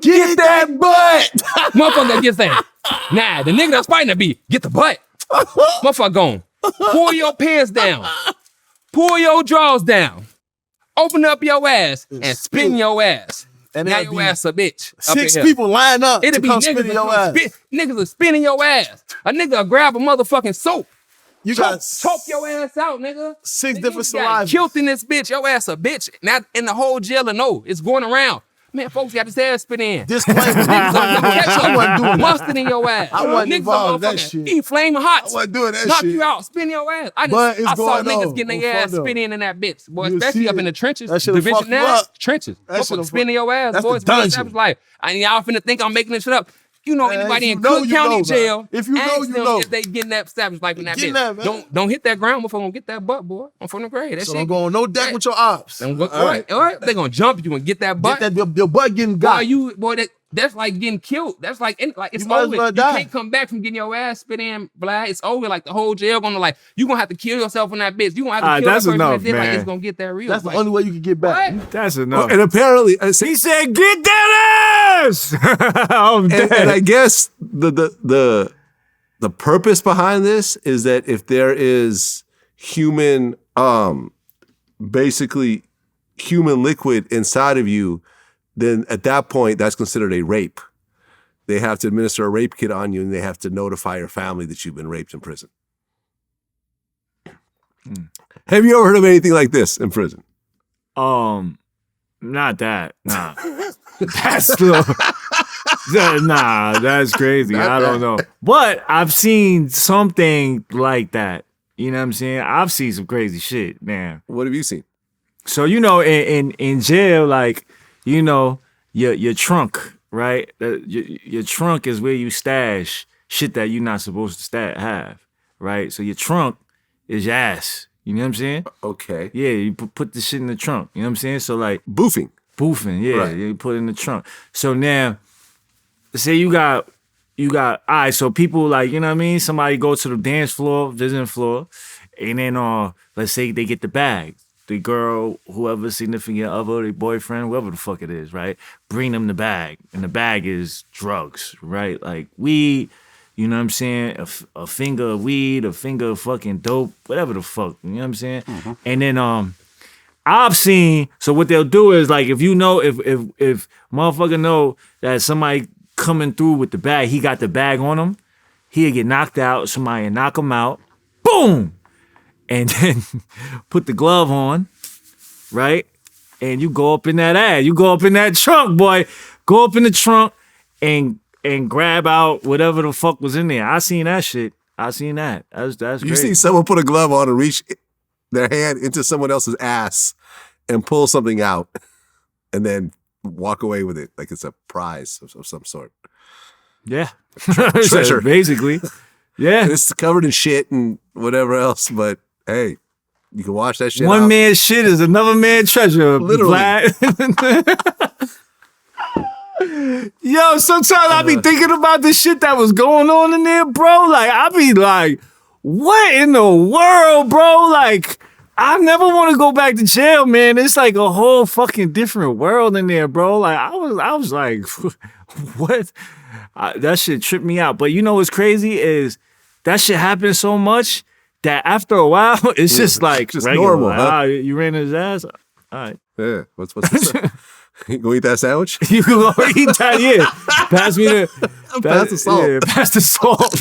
Get that butt. Motherfucker that gets that. Nah, the nigga that's fighting that beat, get the butt. Motherfucker gone. Pull your pants down. Pull your drawers down. open up your ass and spin your ass. And now that'd your be ass a bitch. up 6 in here. people line up It'll to be come niggas spin in your that ass. come niggas are spinning your ass. A nigga will grab a motherfucking soap. You choke, got choke your ass out, nigga. 6 Nigga, different you got salivas. killed in this bitch. Your ass a bitch. Now in the whole jail and no, it's going around. Man, folks got his ass spit in. Disclaimer. Niggas on the ketchup. I wasn't doing that. Mustard in your ass. I wasn't Niggas involved in on that motherfucking shit. eat flaming hot. I wasn't doing that Knock shit. you out, spin your ass. But it's I saw going niggas on. getting On their ass front spit in that bitch. Boy, You'll especially see up it. in the trenches. That shit'll Division fuck you 9, up. trenches. That shit'll Motherfuckers spinning your ass. That's Boys, the dungeon. that was like, and y'all finna think I'm making this shit up. You know Man, anybody if in you know, Cook you County know, jail, man. If you know, ask you them know. if they getting that savage life in that Getting bitch. that, man. Don't hit that ground before gonna get that butt, boy. I'm from the grade. That So shit. don't go on no deck with your ops. All right. They gonna jump you and get that butt. Get that your butt getting got. That's like getting killed. That's like it's You might as over. well You die. can't come back from getting your ass spit in, Vlad. It's over. Like the whole jail gonna like you gonna have to kill yourself in that bitch. You gonna have to kill that's that person enough, that did like man. it's gonna get that real. That's like, the only way you can get back. what? That's enough. And apparently, He said, "Get that ass." I'm dead. and I guess the purpose behind this is that if there is human, basically human liquid inside of you, then at that point that's considered a rape. They have to administer a rape kit on you, and they have to notify your family that you've been raped in prison. Have you ever heard of anything like this in prison? Not that. Nah. That's still. Nah, that's crazy. I don't know. But I've seen something like that. You know what I'm saying? I've seen some crazy shit, man. What have you seen? So you know, in jail, like, you know, your trunk, right? Your trunk is where you stash shit that you're not supposed to have, right? So your trunk is your ass. You know what I'm saying? Okay. Yeah, you put the shit in the trunk. You know what I'm saying? So like Boofing. yeah, Right. you put it in the trunk. So now, say you got all right, so people like, you know what I mean? Somebody go to the dance floor, visiting floor, and then let's say they get the bag. The girl, whoever, significant other, their boyfriend, whoever the fuck it is, right? Bring them the bag. And the bag is drugs, right? Like weed, you know what I'm saying? A finger of weed, a finger of fucking dope, whatever the fuck, you know what I'm saying? Mm-hmm. And then I've seen, so what they'll do is like, if you know, if motherfucker know that somebody coming through with the bag, he got the bag on him, he'll get knocked out, somebody will knock him out, boom! And then put the glove on, right? And you go up in that ass. You go up in that trunk, boy. Go up in the trunk and grab out whatever the fuck was in there. I seen that shit. I seen that. That's You crazy. see someone put a glove on and reach their hand into someone else's ass and pull something out and then walk away with it like it's a prize of some sort. Yeah. Treasure. Basically. Yeah. And it's covered in shit and whatever else, but hey, you can wash that shit One out. man's shit is another man's treasure. Literally. Vlad. Yo, sometimes I be thinking about the shit that was going on in there, bro. Like, I be like, what in the world, bro? Like, I never want to go back to jail, man. It's like a whole fucking different world in there, bro. Like, I was like, what? That shit tripped me out. But you know what's crazy is that shit happens so much that after a while, it's just like just regular. normal, Like, huh? you ran his ass? All right. Yeah, what's this? You go eat that sandwich? You can go eat that, yeah. Pass me the... Pass the salt. Yeah, pass the salt.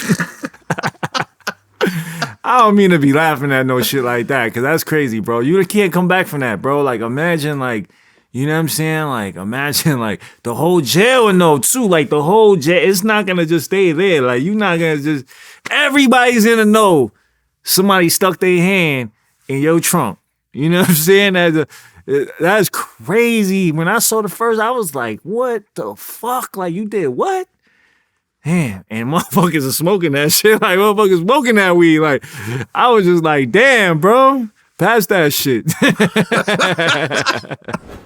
I don't mean to be laughing at no shit like that, because that's crazy, bro. You can't come back from that, bro. Like, imagine, like, you know what I'm saying? Like, imagine, like, the whole jail would know, too. Like, the whole jail, it's not going to just stay there. Like, you're not going to just... Everybody's going to know somebody stuck their hand in your trunk. You know what I'm saying? That's crazy. When I saw the first, I was like, what the fuck? Like, you did what? Damn. And motherfuckers are smoking that shit. Like, motherfuckers smoking that weed. Like, I was just like, damn, bro. Pass that shit.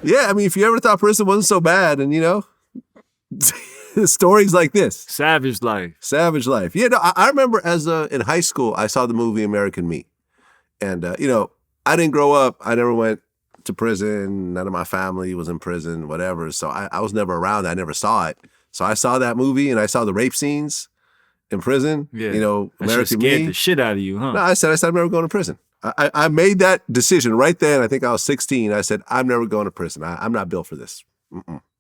Yeah, I mean, if you ever thought prison wasn't so bad, and you know, stories like this. Savage life. Savage life. Yeah, no, I remember in high school, I saw the movie American Me. And, you know, I didn't grow up. I never went to prison. None of my family was in prison, whatever. So I was never around. I never saw it. So I saw that movie and I saw the rape scenes in prison. Yeah. You know, That shit American scared Me. the shit out of you, huh? No, I said I'm never going to prison. I made that decision right then. I think I was 16. I said, I'm never going to prison. I'm not built for this.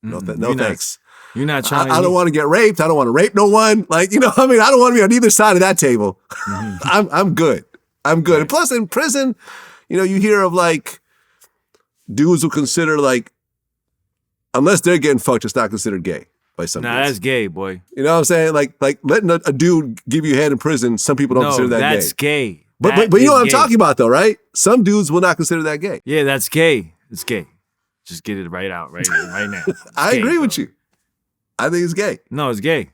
No thanks. You're not trying I don't want to get raped. I don't want to rape no one. Like, I don't want to be on either side of that table. I'm good. I'm good. And plus in prison, you hear of like dudes who consider like, unless they're getting fucked, it's not considered gay by some dudes. That's gay, boy. You know what I'm saying? Like letting a dude give you head in prison, some people don't consider that gay. That's gay. But you know what I'm talking about though, right? Some dudes will not consider that gay. Yeah, that's gay. It's gay. Just get it right out right now. I agree with you. I think it's gay. No, it's gay.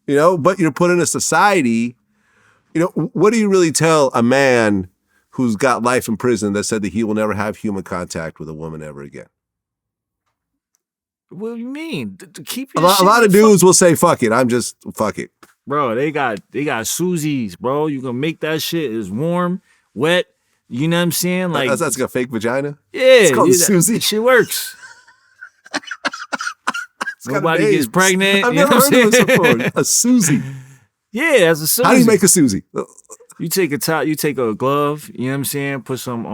But you're put in a society, what do you really tell a man who's got life in prison that said that he will never have human contact with a woman ever again? What do you mean? Keep a lot of dudes will say, fuck it. Fuck it. Bro, they got Susies, bro. You can make that shit as warm, wet. You know what I'm saying? Like that's like a fake vagina? Yeah. It's called a Susie. That shit works. Nobody gets pregnant. I've never heard of this before. A Susie. Yeah, that's a Susie. How do you make a Susie? You take a glove, you know what I'm saying? Put some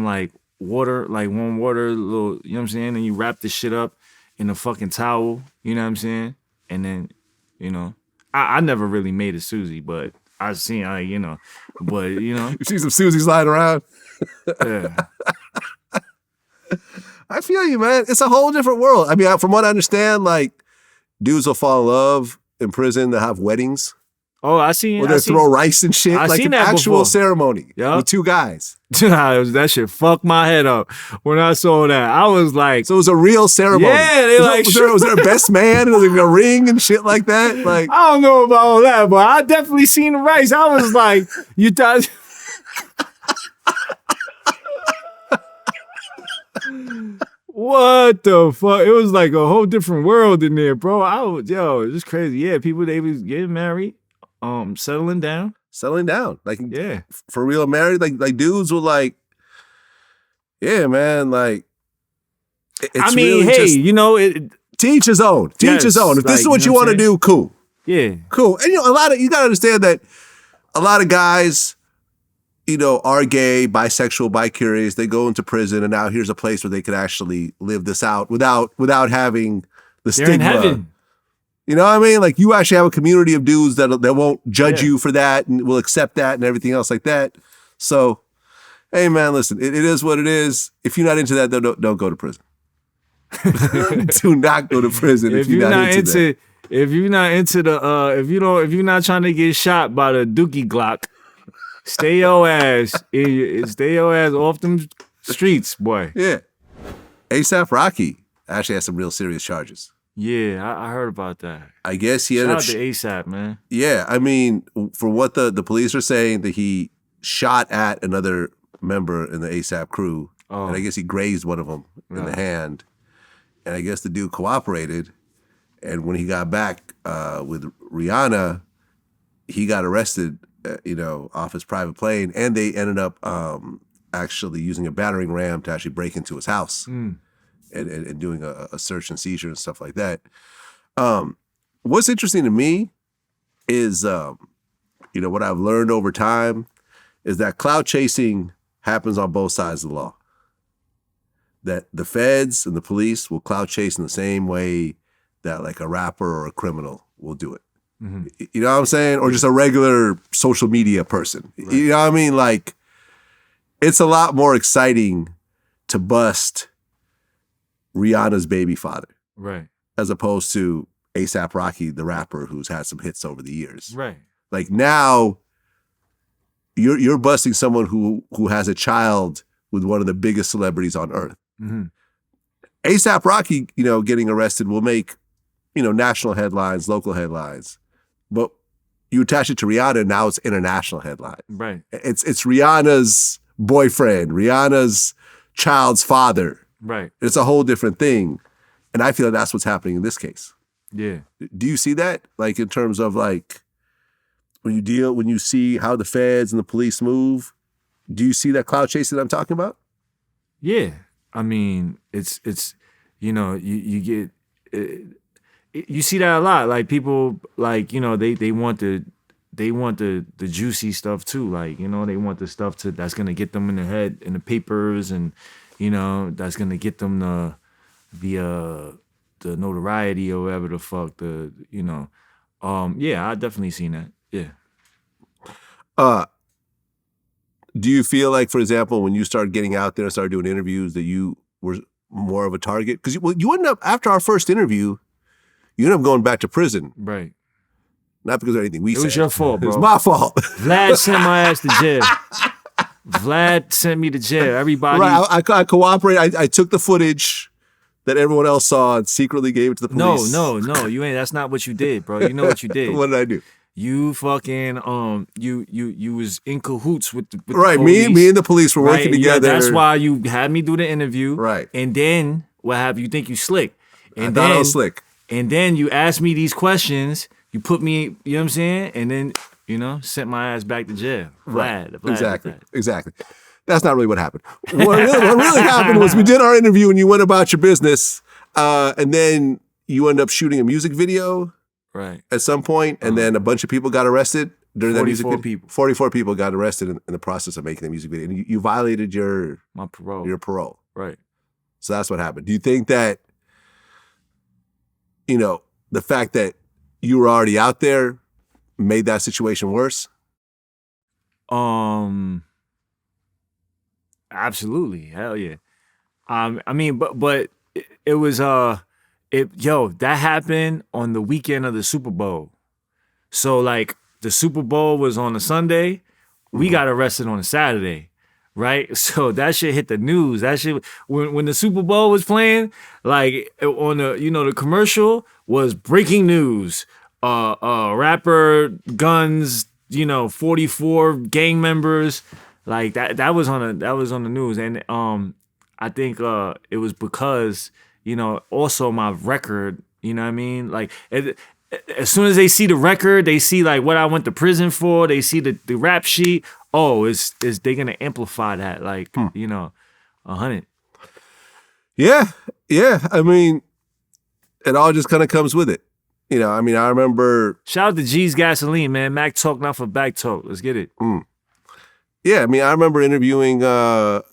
like water, like warm water, little, you know what I'm saying? And you wrap this shit up in a fucking towel, you know what I'm saying? And then, I never really made a Susie, but I've seen, but You see some Susies lying around? Yeah. I feel you, man. It's a whole different world. I mean, from what I understand, like, dudes will fall in love in prison. They'll have weddings. Oh, I seen. Where they throw rice and shit. Like an actual ceremony with two guys. That shit fucked my head up when I saw that. I was like, so it was a real ceremony. Yeah, they was there a best man? Was there a ring and shit like that? Like, I don't know about all that, but I definitely seen the rice. I was like, you thought. What the fuck? It was like a whole different world in there, bro. It's just crazy. Yeah, people, they was getting married, settling down. Like, yeah, for real married. Like dudes were like, yeah, man, like, it's really to each his own. To each his own. If this is what you want to do, cool. Yeah. Cool. And you gotta understand that a lot of guys, are gay, bisexual, bi-curious. They go into prison, and now here's a place where they could actually live this out without having the stigma. In heaven. You know what I mean? Like, you actually have a community of dudes that won't judge you for that and will accept that and everything else like that. So, hey, man, listen, it is what it is. If you're not into that, don't go to prison. Do not go to prison if you're not into that. If you're not into if you're not trying to get shot by the Dookie Glock. Stay your ass off them streets, boy. Yeah. A$AP Rocky actually has some real serious charges. Yeah, I heard about that. I guess he ended up... Shout out to A$AP, man. Yeah, I mean, for what the police are saying, that he shot at another member in the A$AP crew, and I guess he grazed one of them in the hand, and I guess the dude cooperated, and when he got back with Rihanna, he got arrested off his private plane, and they ended up actually using a battering ram to actually break into his house and doing a search and seizure and stuff like that. What's interesting to me is, what I've learned over time is that clout chasing happens on both sides of the law. That the feds and the police will clout chase in the same way that like a rapper or a criminal will do it. Mm-hmm. You know what I'm saying? Or just a regular social media person. Right. You know what I mean? Like, it's a lot more exciting to bust Rihanna's baby father. Right. As opposed to A$AP Rocky, the rapper who's had some hits over the years. Right. Like, now you're busting someone who has a child with one of the biggest celebrities on earth. Mm-hmm. A$AP Rocky, getting arrested will make, national headlines, local headlines. But you attach it to Rihanna, now it's international headlines. Right. It's Rihanna's boyfriend, Rihanna's child's father. Right. It's a whole different thing. And I feel like that's what's happening in this case. Yeah. Do you see that? Like, in terms of like, when you see how the feds and the police move, do you see that clout chasing that I'm talking about? Yeah. I mean, it's you get... you see that a lot. Like, people, like, they want the they want the juicy stuff too. Like, you know, they want the stuff that's gonna get them in the head in the papers, and you know, that's gonna get them the notoriety or whatever the fuck, yeah, I definitely seen that. Yeah. Do you feel like, for example, when you started getting out there and started doing interviews, that you were more of a target? Because you ended up, after our first interview, you ended up going back to prison. Right. Not because of anything we said. It was your fault, bro. It was my fault. Vlad sent my ass to jail. Vlad sent me to jail. Everybody. Right. I cooperated. I took the footage that everyone else saw and secretly gave it to the police. No. You ain't. That's not what you did, bro. You know what you did. What did I do? You fucking you was in cahoots with the right. police. Me and the police were working together. Yeah, that's why you had me do the interview. Right. And then what happened? You think you slick? And I thought I was slick. And then you asked me these questions. You put me, you know what I'm saying? And then, you know, sent my ass back to jail. Right. Vlad. Exactly. That's not really what happened. What really happened was we did our interview and you went about your business, and then you end up shooting a music video. Right. At some point, and then a bunch of people got arrested during that music video. 44 people got arrested in the process of making the music video. And you violated your parole. Right. So that's what happened. Do you think that, you know, the fact that you were already out there made that situation worse? Absolutely. Hell yeah. I mean, but it was that happened on the weekend of the Super Bowl. So like the Super Bowl was on a Sunday, we got arrested on a Saturday, right? So that shit hit the news. That shit when the Super Bowl was playing, like on the commercial was breaking news. Rapper guns, 44 gang members, like that was on the news, and I think it was because also my record, you know what I mean? Like as soon as they see the record, they see like what I went to prison for, they see the rap sheet. Oh, is they gonna amplify that? Like 100. Yeah. I mean, it all just kind of comes with it. I mean, I remember. Shout out to G's Gasoline, man. Mac Talk, not for back talk. Let's get it. Yeah, I mean, I remember interviewing Irv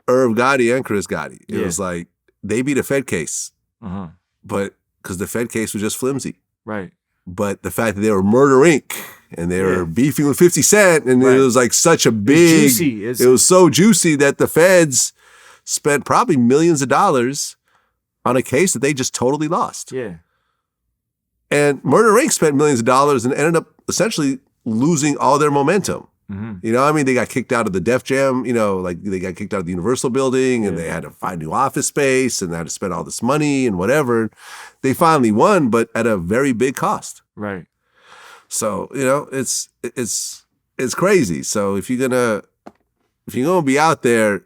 Gotti and Chris Gotti. It was like they beat a Fed case, but because the Fed case was just flimsy. Right. But the fact that they were Murder Inc. and they were beefing with 50 Cent, and it was like such a big. It was so juicy that the feds spent probably millions of dollars on a case that they just totally lost. Yeah. And Murder Inc. spent millions of dollars and ended up essentially losing all their momentum. I mean, they got kicked out of the Def Jam, like they got kicked out of the Universal building and they had to find new office space and they had to spend all this money and whatever. They finally won, but at a very big cost. Right. So, it's crazy. So if you're gonna be out there,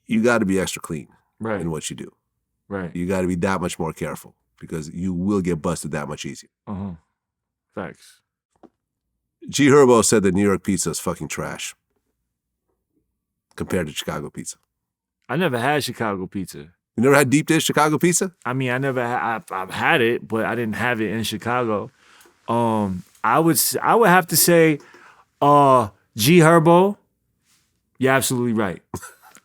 you got to be extra clean in what you do. Right. You got to be that much more careful because you will get busted that much easier. Facts. G Herbo said that New York pizza is fucking trash compared to Chicago pizza. I never had Chicago pizza. You never had deep dish Chicago pizza? I mean, I've had it, but I didn't have it in Chicago. I would have to say, G Herbo, you're absolutely right.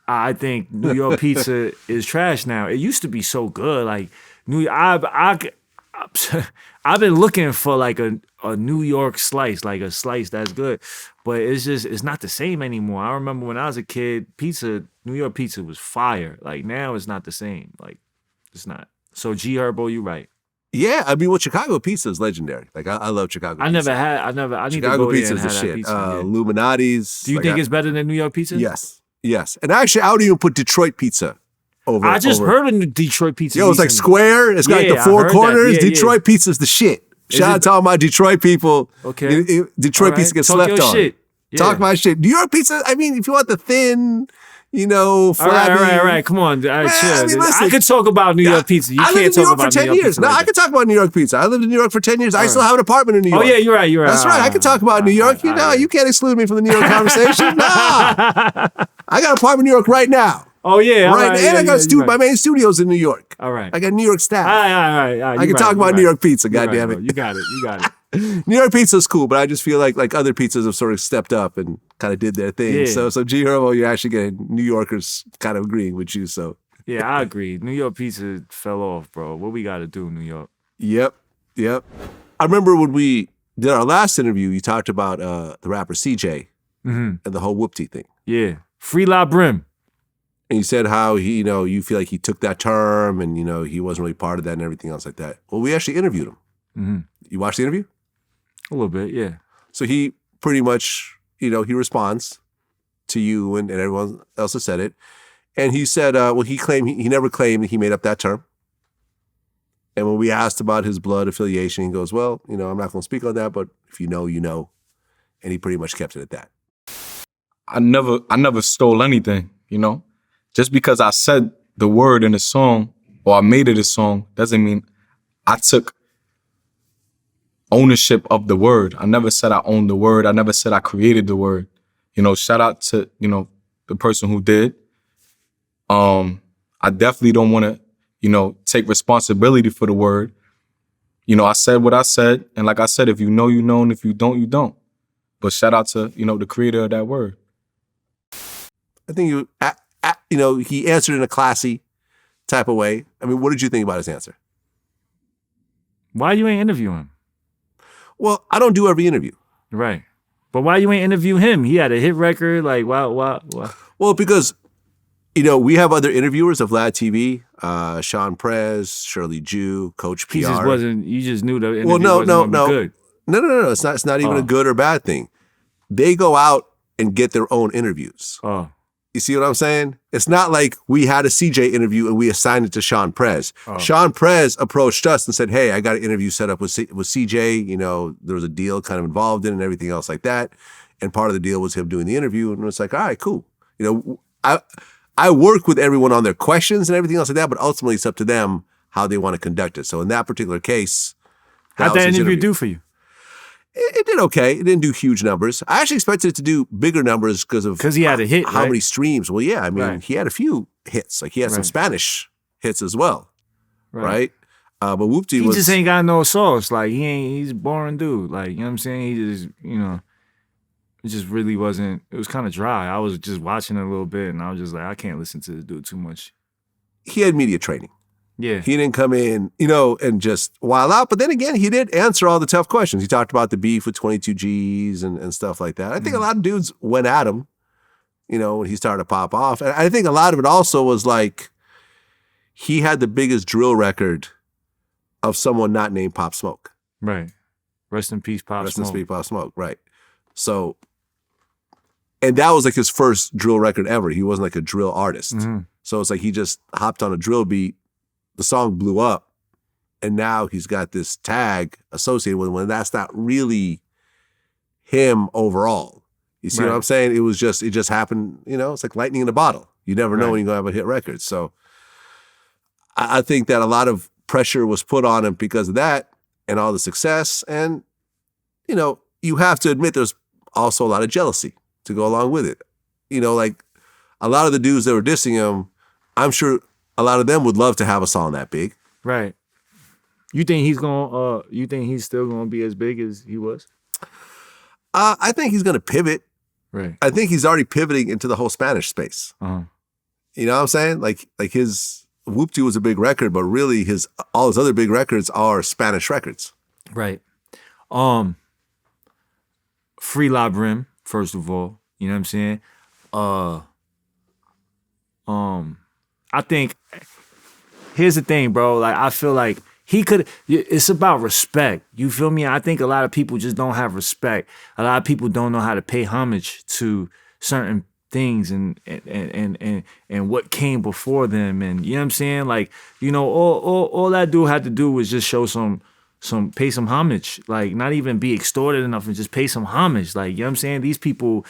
I think New York pizza is trash now. It used to be so good. Like I've been looking for like a New York slice, like a slice that's good, but it's not the same anymore. I remember when I was a kid, New York pizza was fire. Like now it's not the same. Like it's not. So G Herbo, you right. Yeah, I mean, Chicago pizza is legendary. Like I love Chicago pizza. I need Chicago to go pizza there and is the have that shit. pizza. Yeah. Illuminati's. Do you think it's better than New York pizza? Yes. And actually, I would even put Detroit pizza over. I just heard of Detroit pizza. Yo, it's like square. It's got like the four corners. Detroit pizza's the shit. Shout out to all my Detroit people. Okay. Detroit pizza gets slept on. Shit. Yeah. Talk my shit. New York pizza, I mean, if you want the thin, flabby. All right. Come on. Chill. I mean, listen, I could talk about New York pizza. You can't talk about New York pizza. No, I could talk about New York pizza. I lived in New York for 10 years. I still have an apartment in New York. Oh, yeah, you're right. That's right. I could talk about New York. You can't exclude me from the New York conversation. Nah. I got an apartment in New York right now. Oh, yeah. Right. And I got my main studio's in New York. All right. I got New York staff. All right. I can talk about New York pizza, goddammit. You got it. New York pizza is cool, but I just feel like other pizzas have sort of stepped up and kind of did their thing. Yeah. So G Herbo, you're actually getting New Yorkers kind of agreeing with you. So Yeah, I agree. New York pizza fell off, bro. What we got to do, New York? Yep. I remember when we did our last interview, you talked about the rapper CJ and the whole whoopty thing. Yeah. Free La Brim. And you said how he, you feel like he took that term and, he wasn't really part of that and everything else like that. Well, we actually interviewed him. Mm-hmm. You watched the interview? A little bit, yeah. So he pretty much, he responds to you and everyone else has said it. And he said, he never claimed that he made up that term. And when we asked about his blood affiliation, he goes, well, I'm not going to speak on that, but if you know, you know. And he pretty much kept it at that. I never stole anything, Just because I said the word in a song or I made it a song doesn't mean I took ownership of the word. I never said I owned the word. I never said I created the word. Shout out to, the person who did. I definitely don't want to, take responsibility for the word. I said what I said. And like I said, if you know, you know, and if you don't, you don't. But shout out to, the creator of that word. I think he answered in a classy type of way. I mean, what did you think about his answer? Why you ain't interview him? Well, I don't do every interview. Right. But why you ain't interview him? He had a hit record. Like, why? Well, because, we have other interviewers of Vlad TV, Sean Prez, Shirley Jew, Coach PR. You just knew the interview wasn't gonna be good. No. It's not even a good or bad thing. They go out and get their own interviews. Oh. You see what I'm saying? It's not like we had a CJ interview and we assigned it to Sean Prez. Oh. Sean Prez approached us and said, hey, I got an interview set up with CJ. There was a deal kind of involved in and everything else like that. And part of the deal was him doing the interview. And it's like, all right, cool. I work with everyone on their questions and everything else like that, but ultimately it's up to them how they want to conduct it. So in that particular case, how'd that interview do for you? It did okay. It didn't do huge numbers. I actually expected it to do bigger numbers because he had a hit, how right? many streams. Well, yeah, I mean, Right. he had a few hits. Like he had some Right. Spanish hits as well, right? But Whoopty He was just ain't got no sauce. Like he's a boring dude. Like, you know what I'm saying? He just, it just really wasn't, it was kind of dry. I was just watching it a little bit and I was just like, I can't listen to this dude too much. he had media training. Yeah. He didn't come in, and just wild out. But then again, he did answer all the tough questions. He talked about the beef with 22Gs and stuff like that. I think a lot of dudes went at him, when he started to pop off. And I think a lot of it also was like he had the biggest drill record of someone not named Pop Smoke. Right. Rest in peace, Pop Rest Smoke. in peace, Pop Smoke. Right. So, and that was like his first drill record ever. He wasn't like a drill artist. Mm-hmm. So it's like he just hopped on a drill beat. The song blew up, and now he's got this tag associated with him when that's not really him overall. You see what Right. I'm saying? It just happened, it's like lightning in a bottle. You never know Right. when you're going to have a hit record. So I think that a lot of pressure was put on him because of that and all the success. And, you have to admit there's also a lot of jealousy to go along with it. Like a lot of the dudes that were dissing him, I'm sure a lot of them would love to have a song that big. Right. You think he's still gonna be as big as he was? I think he's going to pivot. Right. I think he's already pivoting into the whole Spanish space. Uh-huh. You know what I'm saying? Like his Whoopty was a big record, but really all his other big records are Spanish records. Right. Free La Brim, first of all. You know what I'm saying? I think here's the thing, bro. Like I feel like it's about respect. You feel me? I think a lot of people just don't have respect. A lot of people don't know how to pay homage to certain things and what came before them. And you know what I'm saying? Like, all that dude had to do was just show pay some homage. Like not even be extorted enough and just pay some homage. Like, you know what I'm saying? These people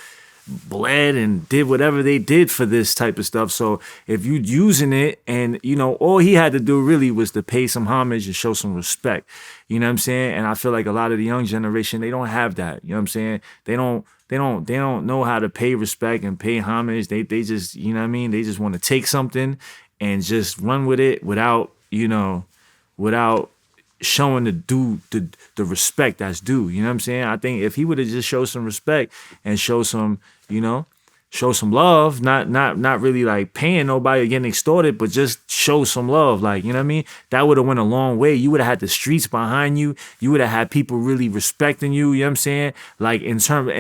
bled and did whatever they did for this type of stuff. So if you using it and, all he had to do really was to pay some homage and show some respect. You know what I'm saying? And I feel like a lot of the young generation, they don't have that. You know what I'm saying? They don't know how to pay respect and pay homage. They just, you know what I mean? They just want to take something and just run with it without showing the dude the respect that's due. You know what I'm saying? I think if he would have just showed some respect and show some, show some love, not really like paying nobody or getting extorted, but just show some love. Like, you know what I mean? That would have went a long way. You would have had the streets behind you. You would have had people really respecting you. You know what I'm saying? Like in terms,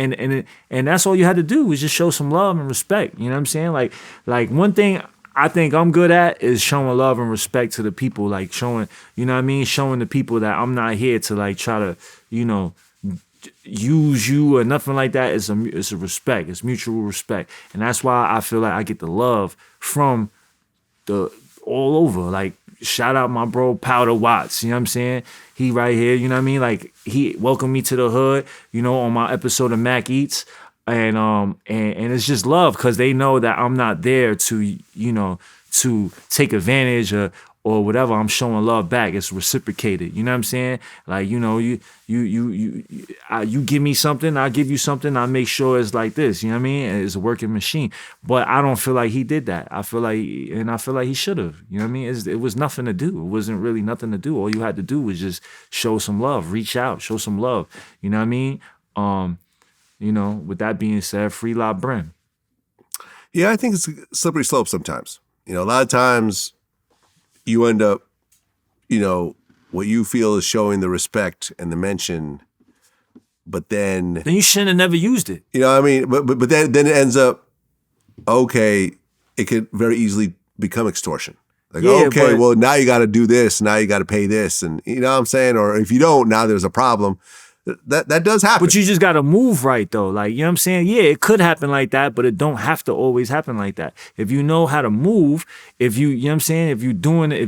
and that's all you had to do was just show some love and respect. You know what I'm saying? Like one thing I think I'm good at is showing love and respect to the people, like showing, you know what I mean? Showing the people that I'm not here to like try to, use you or nothing like that. It's a respect. It's mutual respect. And that's why I feel like I get the love from the all over. Like, shout out my bro Powder Watts. You know what I'm saying? He right here, you know what I mean? Like, he welcomed me to the hood, on my episode of Mac Eats. And it's just love because they know that I'm not there to, to take advantage or whatever. I'm showing love back. It's reciprocated. You know what I'm saying? Like, you give me something, I'll give you something. I make sure it's like this. You know what I mean? It's a working machine. But I don't feel like he did that. I feel like he should have. You know what I mean? It was nothing to do. It wasn't really nothing to do. All you had to do was just show some love, reach out, show some love. You know what I mean? With that being said, free La Brim. Yeah, I think it's a slippery slope sometimes. A lot of times you end up, what you feel is showing the respect and the mention, but then you shouldn't have never used it. You know what I mean? But then it ends up, okay, it could very easily become extortion. Like, well, now you got to do this, now you got to pay this, and you know what I'm saying? Or if you don't, now there's a problem. That does happen. But you just got to move right, though. Like, you know what I'm saying? Yeah, it could happen like that, but it don't have to always happen like that. If you know how to move, if you know what I'm saying? If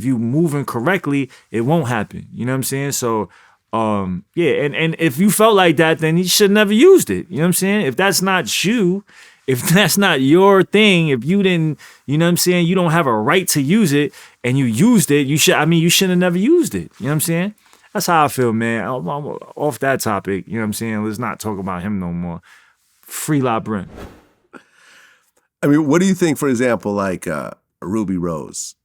you moving correctly, it won't happen. You know what I'm saying? So, yeah, and if you felt like that, then you should never used it. You know what I'm saying? If that's not you, if that's not your thing, if you didn't, you know what I'm saying? You don't have a right to use it and you used it, you should have never used it. You know what I'm saying? That's how I feel, man. I'm off that topic, you know what I'm saying? Let's not talk about him no more. Free La Brim. I mean, what do you think, for example, like Ruby Rose?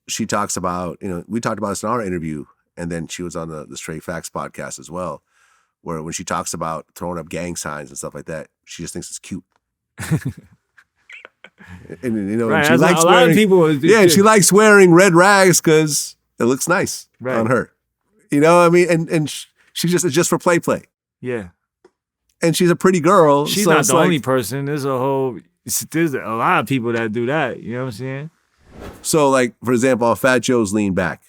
She talks about, we talked about this in our interview, and then she was on the Straight Facts podcast as well, where when she talks about throwing up gang signs and stuff like that, she just thinks it's cute. And right, she likes a lot of people. And she likes wearing red rags because it looks nice on her. You know what I mean? And it's just for play. Yeah. And she's a pretty girl. She's not the only person. There's a lot of people that do that. You know what I'm saying? So, like, for example, on Fat Joe's Lean Back,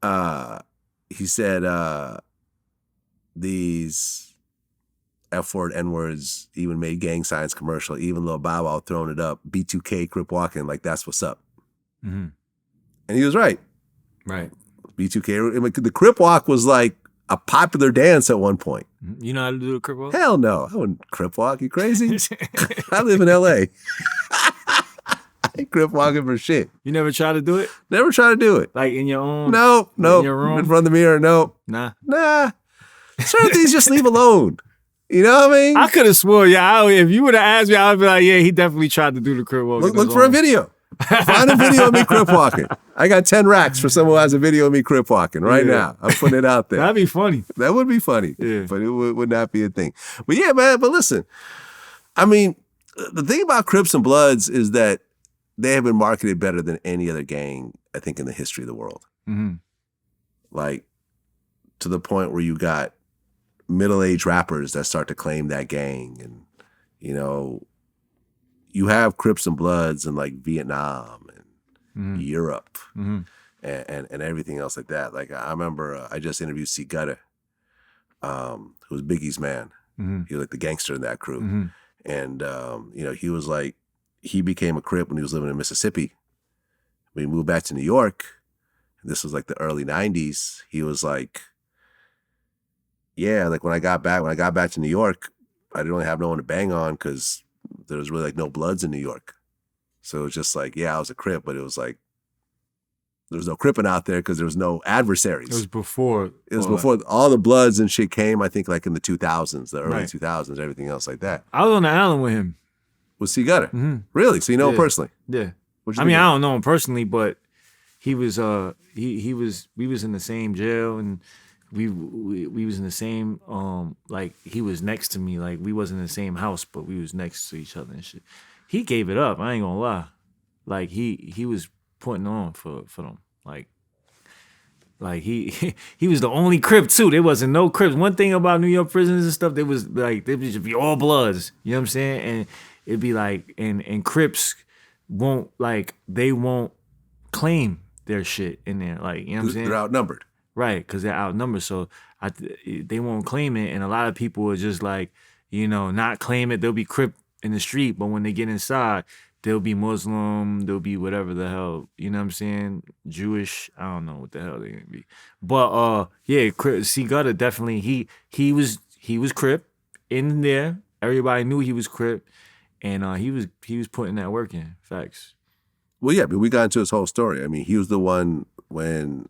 he said these F-word, N-words even made gang signs commercial, even Lil Bow Wow throwing it up, B2K, Crip Walking, like, that's what's up. Mm-hmm. And he was right. Right. B2K, the Crip Walk was like a popular dance at one point. You know how to do a Crip Walk? Hell no. I wouldn't Crip Walk. You crazy? I live in LA. I ain't Crip walking for shit. You never try to do it? Never try to do it. Like in your own? No. In your room? In front of the mirror, no. Nah. Certain things just leave alone. You know what I mean? I could have swore, if you would have asked me, I would be like, yeah, he definitely tried to do the Crip Walk. Look for a video. Find a video of me Crip walking. I got 10 racks for someone who has a video of me Crip walking right now. I'm putting it out there. That'd be funny. That would be funny. Yeah. But it would not be a thing. But yeah, man, but listen, I mean, the thing about Crips and Bloods is that they have been marketed better than any other gang, I think, in the history of the world. Mm-hmm. Like, to the point where you got middle-aged rappers that start to claim that gang, and, you have Crips and Bloods in like Vietnam and Europe and everything else like that. Like, I remember I just interviewed C. Gutter, who was Biggie's man. Mm-hmm. He was like the gangster in that crew. Mm-hmm. And, he was like, he became a Crip when he was living in Mississippi. When he moved back to New York, and this was like the early 90s, he was like, yeah, like when I got back to New York, I didn't really have no one to bang on because there was really like no Bloods in New York. So it was just like, yeah, I was a Crip, but it was like, there was no Cripping out there because there was no adversaries. It was before all the Bloods and shit came, I think, like in the 2000s, the early 2000s, everything else like that. I was on the island with him. With C. Gutter? Mm-hmm. Really? So you know him personally? Yeah. I mean, I don't know him personally, but he was we was in the same jail, and we was in the same like he was next to me, like we wasn't in the same house, but we was next to each other and shit. He gave it up. I ain't gonna lie. Like he was putting on for them. Like he he was the only Crip too. There wasn't no Crips. One thing about New York prisons and stuff, they would just be all Bloods. You know what I'm saying? And it'd be like and Crips won't they won't claim their shit in there. Like, you know what I'm saying? They're outnumbered. Right, because they're outnumbered. So they won't claim it. And a lot of people are just like, not claim it. They'll be Crip in the street, but when they get inside, they'll be Muslim, they'll be whatever the hell, you know what I'm saying? Jewish, I don't know what the hell they're gonna be. But yeah, C Gutter definitely he was Crip in there. Everybody knew he was Crip, and he was putting that work in. Facts. Well, yeah, but we got into his whole story. I mean, he was the one when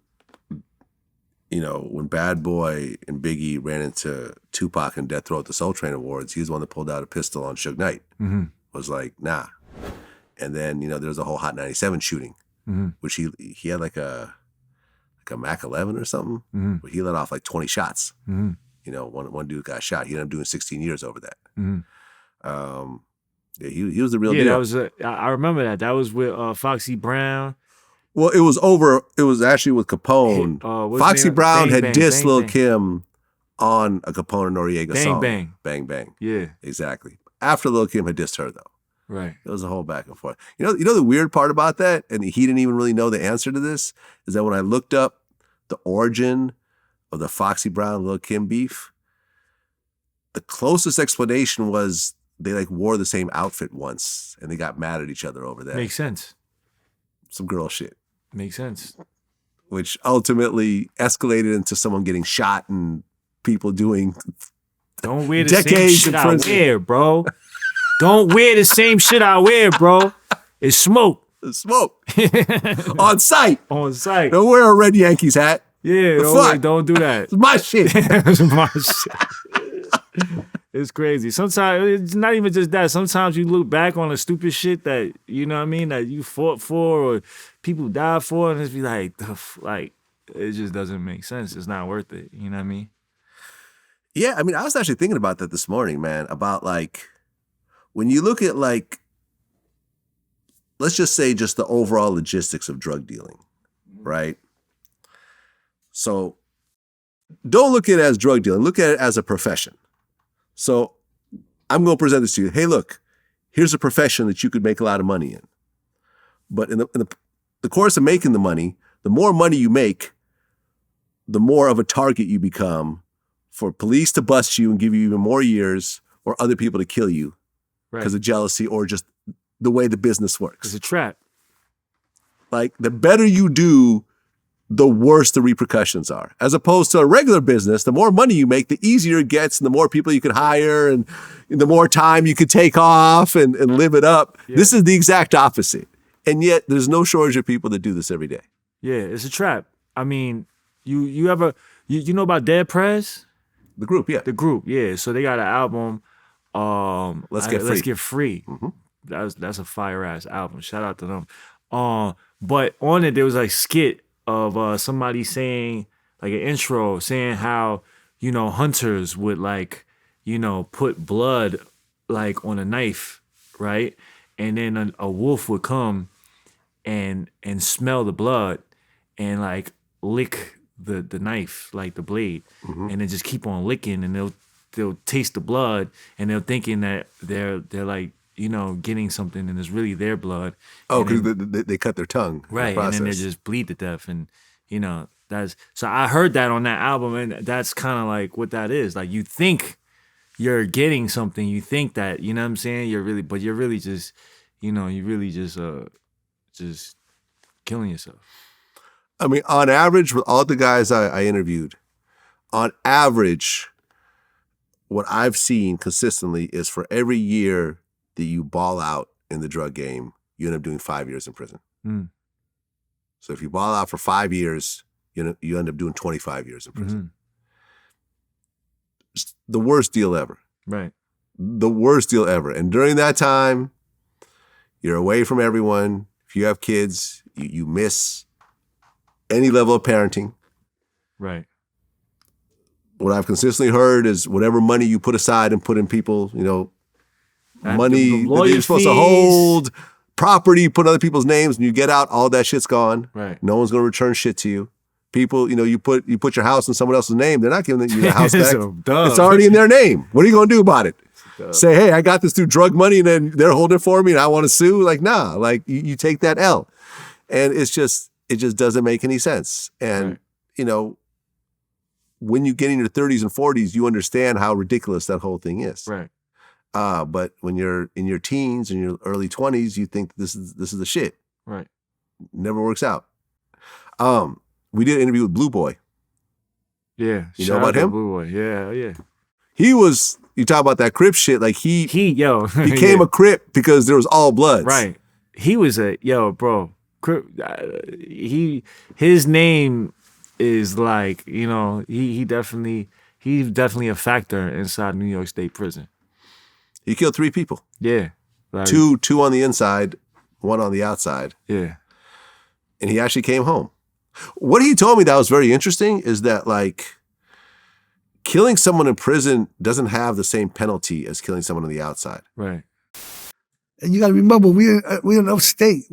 Bad Boy and Biggie ran into Tupac and Death Row at the Soul Train Awards, he was the one that pulled out a pistol on Suge Knight. Mm-hmm. Was like, nah. And then, there was a whole Hot 97 shooting, which he had like a Mac 11 or something, where he let off like 20 shots. One dude got shot. He ended up doing 16 years over that. Yeah, he was the real deal. That was I remember that. That was with Foxy Brown. Well, it was actually with Capone. Foxy Brown had dissed Lil' Kim on a Capone and Noriega song. Bang. Bang Bang. Yeah. Exactly. After Lil' Kim had dissed her, though. Right. It was a whole back and forth. You know the weird part about that, and he didn't even really know the answer to this, is that when I looked up the origin of the Foxy Brown Lil' Kim beef, the closest explanation was they like wore the same outfit once and they got mad at each other over that. Makes sense. Some girl shit. Makes sense. Which ultimately escalated into someone getting shot and people doing don't wear the decades same shit in I prison. wear, bro. Don't wear the same shit I wear, bro. It's smoke. It's smoke. On site. On site. Don't wear a red Yankees hat. Yeah, don't do that. It's my shit. It's my shit. It's crazy. Sometimes it's not even just that. Sometimes you look back on the stupid shit that, you know what I mean, that you fought for or people died for, and it's be like, it just doesn't make sense. It's not worth it. You know what I mean? Yeah, I mean, I was actually thinking about that this morning, man, about when you look at let's just say just the overall logistics of drug dealing, right? So don't look at it as drug dealing. Look at it as a profession. So I'm going to present this to you. Hey, look, here's a profession that you could make a lot of money in. But in the course of making the money, the more money you make, the more of a target you become for police to bust you and give you even more years or other people to kill you because of jealousy or just the way the business works. It's a trap. Like, the better you do, the worse the repercussions are. As opposed to a regular business, the more money you make, the easier it gets and the more people you can hire and the more time you could take off and live it up. Yeah. This is the exact opposite. And yet there's no shortage of people that do this every day. Yeah, it's a trap. I mean, you ever know about Dead Prez? The group, yeah. The group, yeah. So they got an album, Let's Get Free. Mm-hmm. That's a fire ass album. Shout out to them. But on it there was like skit of somebody saying, like an intro saying how, hunters would put blood on a knife, right? And then a wolf would come and smell the blood and lick the knife, the blade, and then just keep on licking, and they'll taste the blood, and they're thinking that they're getting something, and it's really their blood. Oh, because they cut their tongue, right? And then they just bleed to death, and that's so. I heard that on that album, and that's kind of what that is. You think you're getting something, you think that what I'm saying. You're really just, just killing yourself. I mean, on average, with all the guys I interviewed, on average, what I've seen consistently is for every year that you ball out in the drug game, you end up doing 5 years in prison. Mm. So if you ball out for 5 years, you end up doing 25 years in prison. Mm-hmm. It's the worst deal ever. Right. The worst deal ever. And during that time, you're away from everyone. If you have kids, you miss any level of parenting. Right. What I've consistently heard is whatever money you put aside and put in people, money the that lawyer you're supposed to fees. hold, property, put other people's names, and you get out, all that shit's gone. Right. No one's going to return shit to you. People, you put your house in someone else's name, they're not giving you the house back. So dumb. It's already in their name. What are you going to do about it? Say, hey, I got this through drug money, and then they're holding it for me, and I want to sue. Like, nah, like you take that L, and it just doesn't make any sense. And when you get in your 30s and 40s, you understand how ridiculous that whole thing is. Right. But when you're in your teens and your early 20s, you think this is the shit. Right. Never works out. We did an interview with Blue Boy. Yeah. You know about him? Blue Boy. Yeah. He was, you talk about that Crip shit, like he became yeah. a Crip because there was all Bloods. Right. He was bro. Crip, his name is like, he's definitely a factor inside New York State prison. He killed 3 people. Yeah. Like, Two on the inside, 1 on the outside. Yeah. And he actually came home. What he told me that was very interesting is that, like, killing someone in prison doesn't have the same penalty as killing someone on the outside. Right. And you got to remember, we're in upstate.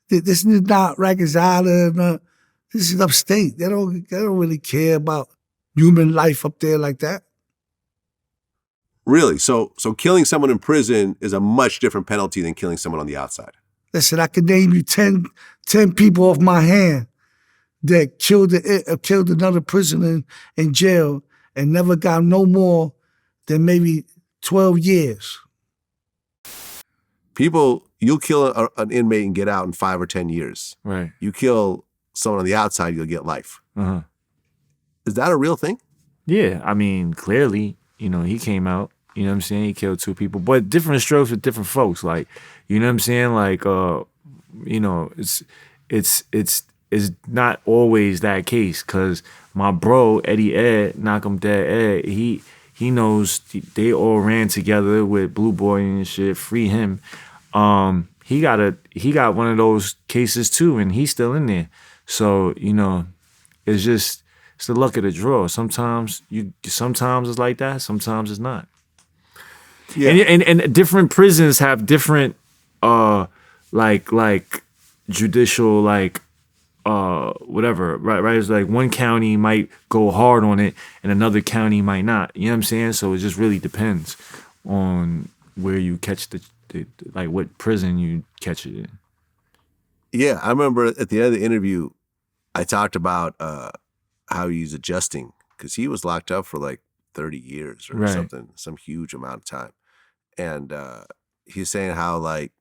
This is not Rikers Island. This is upstate. They don't really care about human life up there like that. Really? So killing someone in prison is a much different penalty than killing someone on the outside. Listen, I could name you 10 people off my hand that killed another prisoner in jail and never got no more than maybe 12 years. You'll kill an inmate and get out in 5 or 10 years. Right. You kill someone on the outside, you'll get life. Uh-huh. Is that a real thing? Yeah. I mean, clearly, he came out. You know what I'm saying? He killed 2 people, but different strokes with different folks. Like, you know what I'm saying? Like, it's not always that case. Cause my bro Eddie Ed, Knock 'em Dead Ed, he knows they all ran together with Blue Boy and shit. Free him. He got one of those cases too, and he's still in there. So it's the luck of the draw. Sometimes it's like that. Sometimes it's not. Yeah. And different prisons have different like judicial whatever, right? It's like one county might go hard on it and another county might not. You know what I'm saying? So it just really depends on where you catch the like what prison you catch it in. Yeah, I remember at the end of the interview, I talked about how he's adjusting because he was locked up for like 30 years or something, some huge amount of time. And he's saying how, like,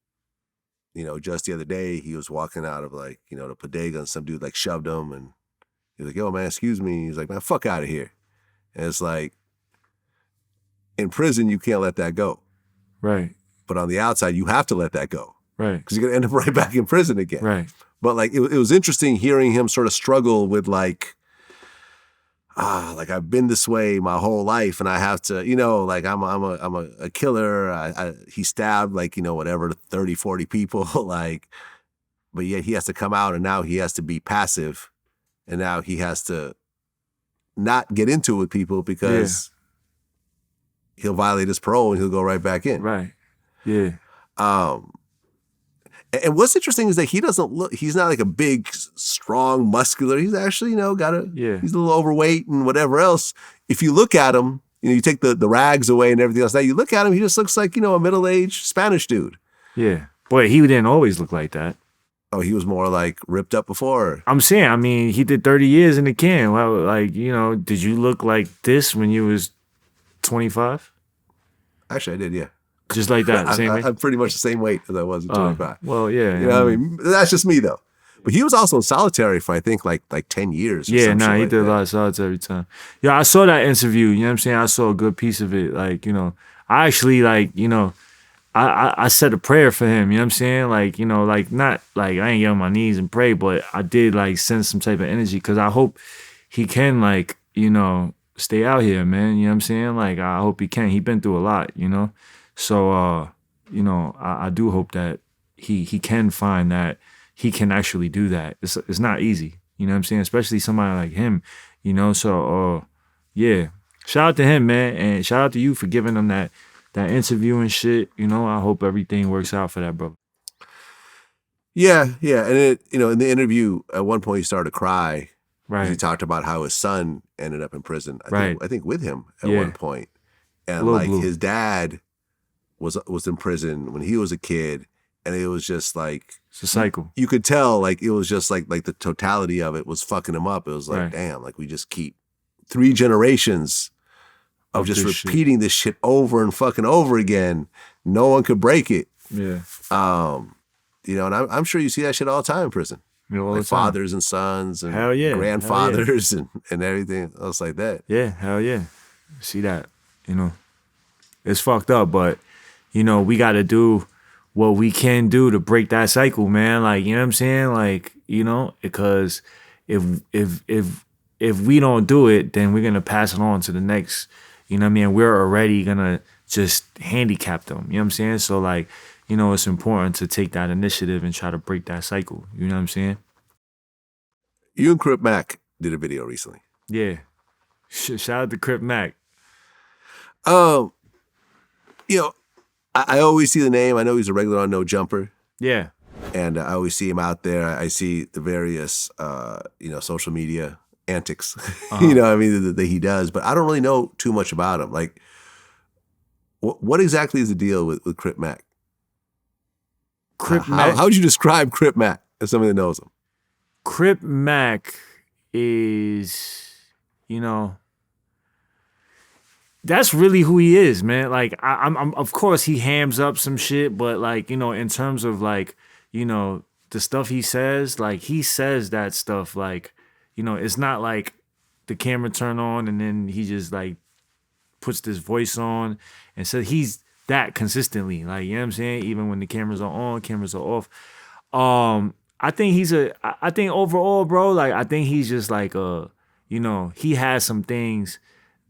just the other day he was walking out of the bodega and some dude like shoved him and he's like, yo, man, excuse me. He's like, man, fuck out of here. And it's like, in prison, you can't let that go. Right. But on the outside, you have to let that go. Right. Because you're going to end up right back in prison again. Right. But like, it was interesting hearing him sort of struggle with like I've been this way my whole life and I have to, like I'm a killer. He stabbed 30, 40 people but yet he has to come out and now he has to be passive and now he has to not get into it with people because he'll violate his parole and he'll go right back in. Right. Yeah. And what's interesting is that he's not like a big, strong, muscular. He's actually, he's a little overweight and whatever else. If you look at him, you take the rags away and everything else. Now you look at him, he just looks like, a middle-aged Spanish dude. Yeah. Boy, he didn't always look like that. Oh, he was more like ripped up before? I'm saying, he did 30 years in the can. Well, did you look like this when you was 25? Actually, I did, yeah. Just like that, same way? I'm pretty much the same weight as I was at 25. Well, yeah. That's just me, though. But he was also in solitary for, I think, like 10 years. He did a lot of solitary time. Yeah, I saw that interview, you know what I'm saying? I saw a good piece of it. I actually, I said a prayer for him, you know what I'm saying? Not I ain't get on my knees and pray, but I did, send some type of energy because I hope he can, stay out here, man, you know what I'm saying? I hope he can. He been through a lot, So, I do hope that he can find that he can actually do that. It's not easy. You know what I'm saying? Especially somebody like him, you know? So, yeah. Shout out to him, man. And shout out to you for giving him that interview and shit. You know, I hope everything works out for that brother. Yeah. And it, in the interview, at one point he started to cry. Right. He talked about how his son ended up in prison. I think with him at one point. And Lil like Blue. his dad was in prison when he was a kid. And it was just like, It's a cycle. you could tell like it was just like the totality of it was fucking him up. It was like, Right. damn, like we just keep 3 generations of just this repeating this shit over and fucking over again. No one could break it. Yeah. And I'm sure you see that shit all the time in prison. You know, all Like the time. fathers and sons and Hell yeah. grandfathers and everything else like that. Yeah, hell yeah. See that, It's fucked up, but, we got to do what we can do to break that cycle, man. Like, you know what I'm saying? Like, because if we don't do it, then we're going to pass it on to the next, you know what I mean? We're already going to just handicap them, you know what I'm saying? So, like, it's important to take that initiative and try to break that cycle, you know what I'm saying? You and Crip Mac did a video recently. Yeah. Shout out to Crip Mac. I always see the name. I know he's a regular on No Jumper. Yeah. And I always see him out there. I see the various, social media antics, that he does. But I don't really know too much about him. Like, what exactly is the deal with Crip Mac? Crip Mac. How would you describe Crip Mac as somebody that knows him? Crip Mac is, that's really who he is, man. Like, I'm of course he hams up some shit, but like, in terms of like, the stuff he says, like he says that stuff, like, it's not like the camera turn on and then he just like puts this voice on and so he's that consistently, like, you know what I'm saying? Even when the cameras are on, cameras are off. I think I think overall, bro, like, I think he's just like, he has some things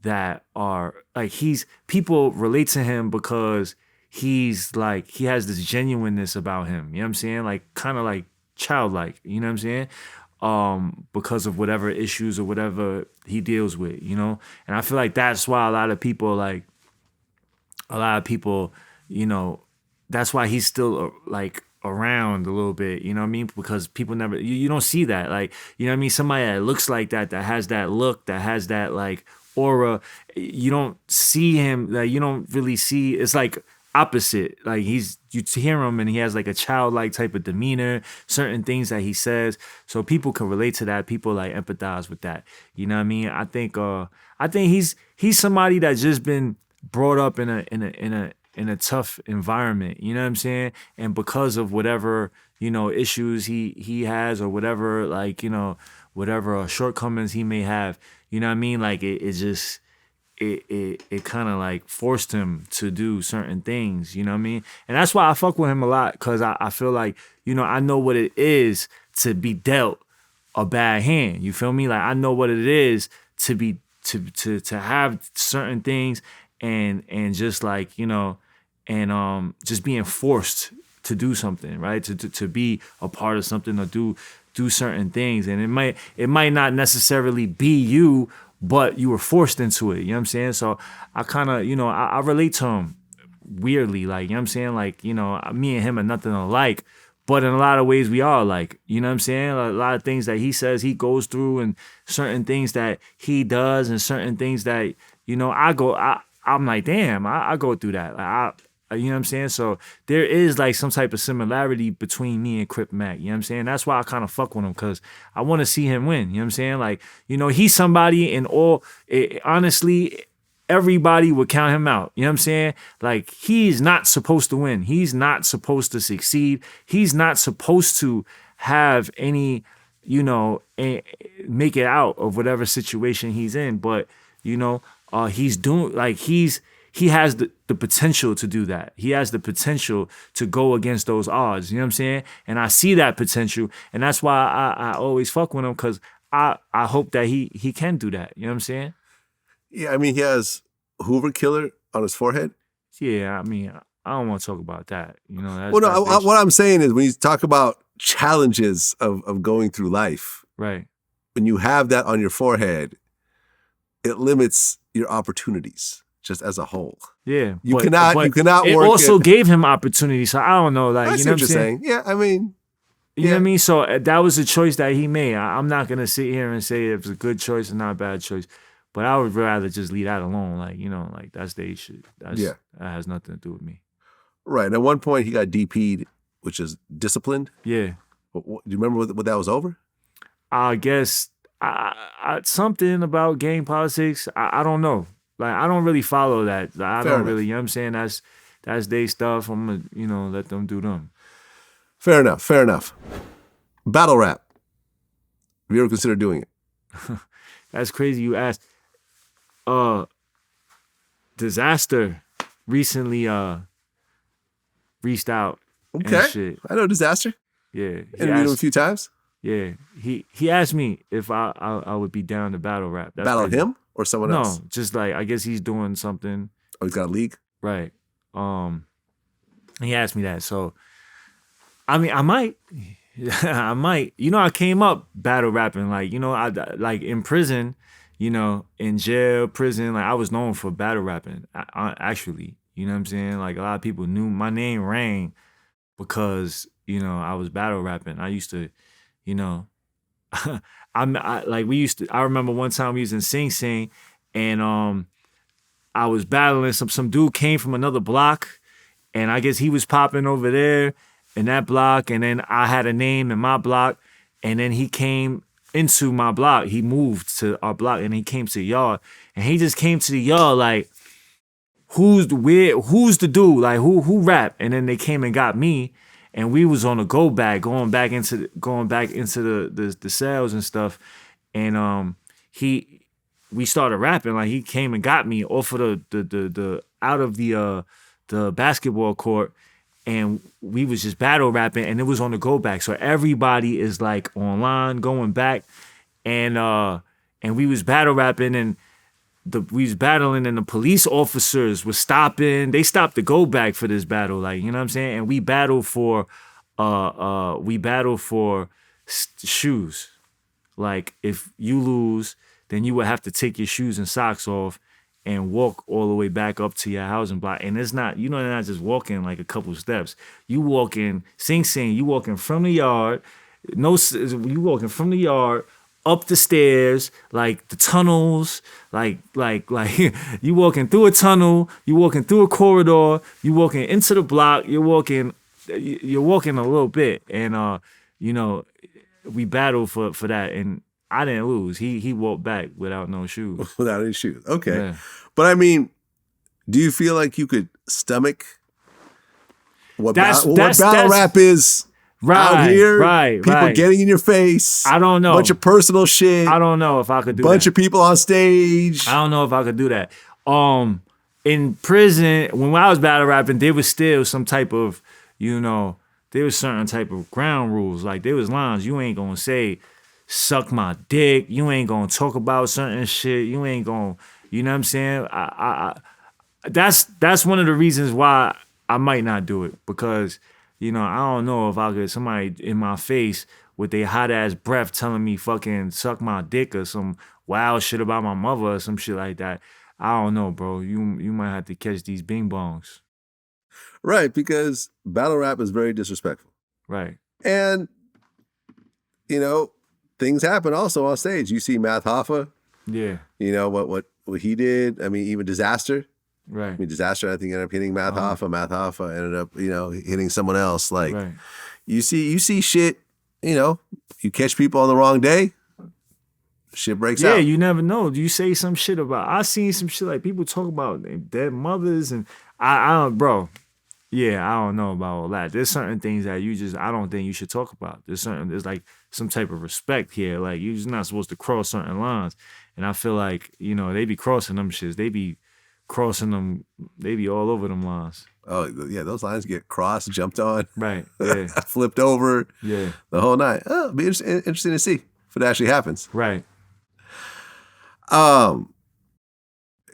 that are like, people relate to him because he's like, he has this genuineness about him. You know what I'm saying? Like, kind of like childlike, you know what I'm saying? Because of whatever issues or whatever he deals with, And I feel like that's why a lot of people, that's why he's still like around a little bit, you know what I mean? Because people never, you don't see that. Like, you know what I mean? Somebody that looks like that has that look, that has that like aura, you don't see him, like, you don't really see, it's like opposite. Like, you hear him and he has like a childlike type of demeanor, certain things that he says. So people can relate to that. People like empathize with that. You know what I mean? I think he's somebody that's just been brought up in a tough environment, you know what I'm saying? And because of whatever, issues he has or whatever, like, whatever shortcomings he may have, you know what I mean? Like, it kind of like forced him to do certain things, you know what I mean? And that's why I fuck with him a lot, because I feel like, I know what it is to be dealt a bad hand. You feel me? Like, I know what it is to be to have certain things and just like, and just being forced to do something, right? To be a part of something or do certain things. And it might not necessarily be you, but you were forced into it. You know what I'm saying? So I kind of, I relate to him weirdly, like, you know what I'm saying? Like, me and him are nothing alike, but in a lot of ways we are alike. You know what I'm saying? A lot of things that he says he goes through and certain things that he does and certain things that, I'm like, damn, I go through that. Like, you know what I'm saying? So there is like some type of similarity between me and Crip Mac. You know what I'm saying? That's why I kind of fuck with him, because I want to see him win. You know what I'm saying? Like, he's somebody honestly, everybody would count him out. You know what I'm saying? Like, he's not supposed to win. He's not supposed to succeed. He's not supposed to have any, make it out of whatever situation he's in. But, he's doing, like, he has the potential to do that. He has the potential to go against those odds. You know what I'm saying? And I see that potential. And that's why I always fuck with him, because I hope that he can do that. You know what I'm saying? Yeah, I mean, he has Hoover Killer on his forehead. Yeah, I mean, I don't want to talk about that. What I'm saying is, when you talk about challenges of going through life, right, when you have that on your forehead, it limits your opportunities just as a whole. Yeah. You but cannot it work also it. gave him opportunity. So I don't know. Like, I you see know what what you're I'm saying? saying. Yeah, I mean, You know what I mean? So that was a choice that he made. I'm not gonna sit here and say if it's a good choice or not a bad choice, but I would rather just leave that alone. Like, you know, like that's their shit. That has nothing to do with me. Right. And at one point, he got DP'd, which is disciplined. Yeah. Do you remember what that was over? I guess something about gang politics. I don't know. Like, I don't really follow that. I Fair don't enough. really. You know what I'm saying? That's their stuff. I'm gonna, let them do them. Fair enough. Fair enough. Battle rap. Have you ever considered doing it? That's crazy you asked. Disaster recently reached out Okay. and shit. I know Disaster. Yeah. Interviewed him a few times. Yeah. He asked me if I would be down to battle rap. That's Battle crazy. him or someone else? No, just like I guess he's doing something. Oh, he's got a league? Right. He asked me that. So I mean, I might. I might. I came up battle rapping. Like, I like in prison, in jail, prison, like I was known for battle rapping. Actually, you know what I'm saying? Like a lot of people knew my name rang because, I was battle rapping. I used to, I remember one time we was in Sing Sing and I was battling some dude came from another block and I guess he was popping over there in that block, and then I had a name in my block, and then he came into my block. He moved to our block, and he came to the yard, and he just came to the yard like, who's the dude? Like who rap? And then they came and got me, and we was on a going back into the cells and stuff, and we started rapping. Like he came and got me off of the out of the basketball court. And we was just battle rapping, and it was on the go back. So everybody is like online going back, and we was battle rapping, and we was battling, and the police officers was stopping. They stopped the go back for this battle, like you know what I'm saying. And we battled for shoes. Like if you lose, then you would have to take your shoes and socks off and walk all the way back up to your housing block. And it's not, they're not just walking like a couple steps. You walking, you walking from the yard, you walking from the yard, up the stairs, like the tunnels, like you walking through a tunnel, you walking through a corridor, you walking into the block, you're walking a little bit. And, we battled for that. And I didn't lose. He walked back without no shoes. Without any shoes. Okay. Yeah. But I mean, do you feel like you could stomach what battle rap is out here? Right. People getting in your face. I don't know. Bunch of personal shit. I don't know if I could do bunch that. of people on stage. I don't know if I could do that. In prison, when I was battle rapping, there was still some type of, there was certain type of ground rules. Like there was lines you ain't gonna say, suck my dick. You ain't gonna talk about certain shit. You ain't gonna, you know what I'm saying? That's one of the reasons why I might not do it, because, I don't know if I could, somebody in my face with their hot ass breath telling me fucking suck my dick or some wild shit about my mother or some shit like that. I don't know, bro. You might have to catch these bing bongs. Right, because battle rap is very disrespectful. Right. And, things happen also on stage. You see Math Hoffa. Yeah. What he did. I mean, even Disaster. Right. I mean, Disaster, I think, ended up hitting Math Hoffa. Math Hoffa ended up, hitting someone else. Like, Right. you see shit, you catch people on the wrong day, shit breaks out. Yeah, you never know. You say some shit about, I seen some shit like people talk about their dead mothers, and I don't, bro. Yeah, I don't know about all that. There's certain things that I don't think you should talk about. There's like some type of respect here. Like, you're just not supposed to cross certain lines. And I feel like, they be crossing them shits. They be crossing them, they be all over them lines. Oh, yeah, those lines get crossed, jumped on. Right, yeah. Flipped over. Yeah. The whole night. Oh, it'll be interesting to see if it actually happens. Right.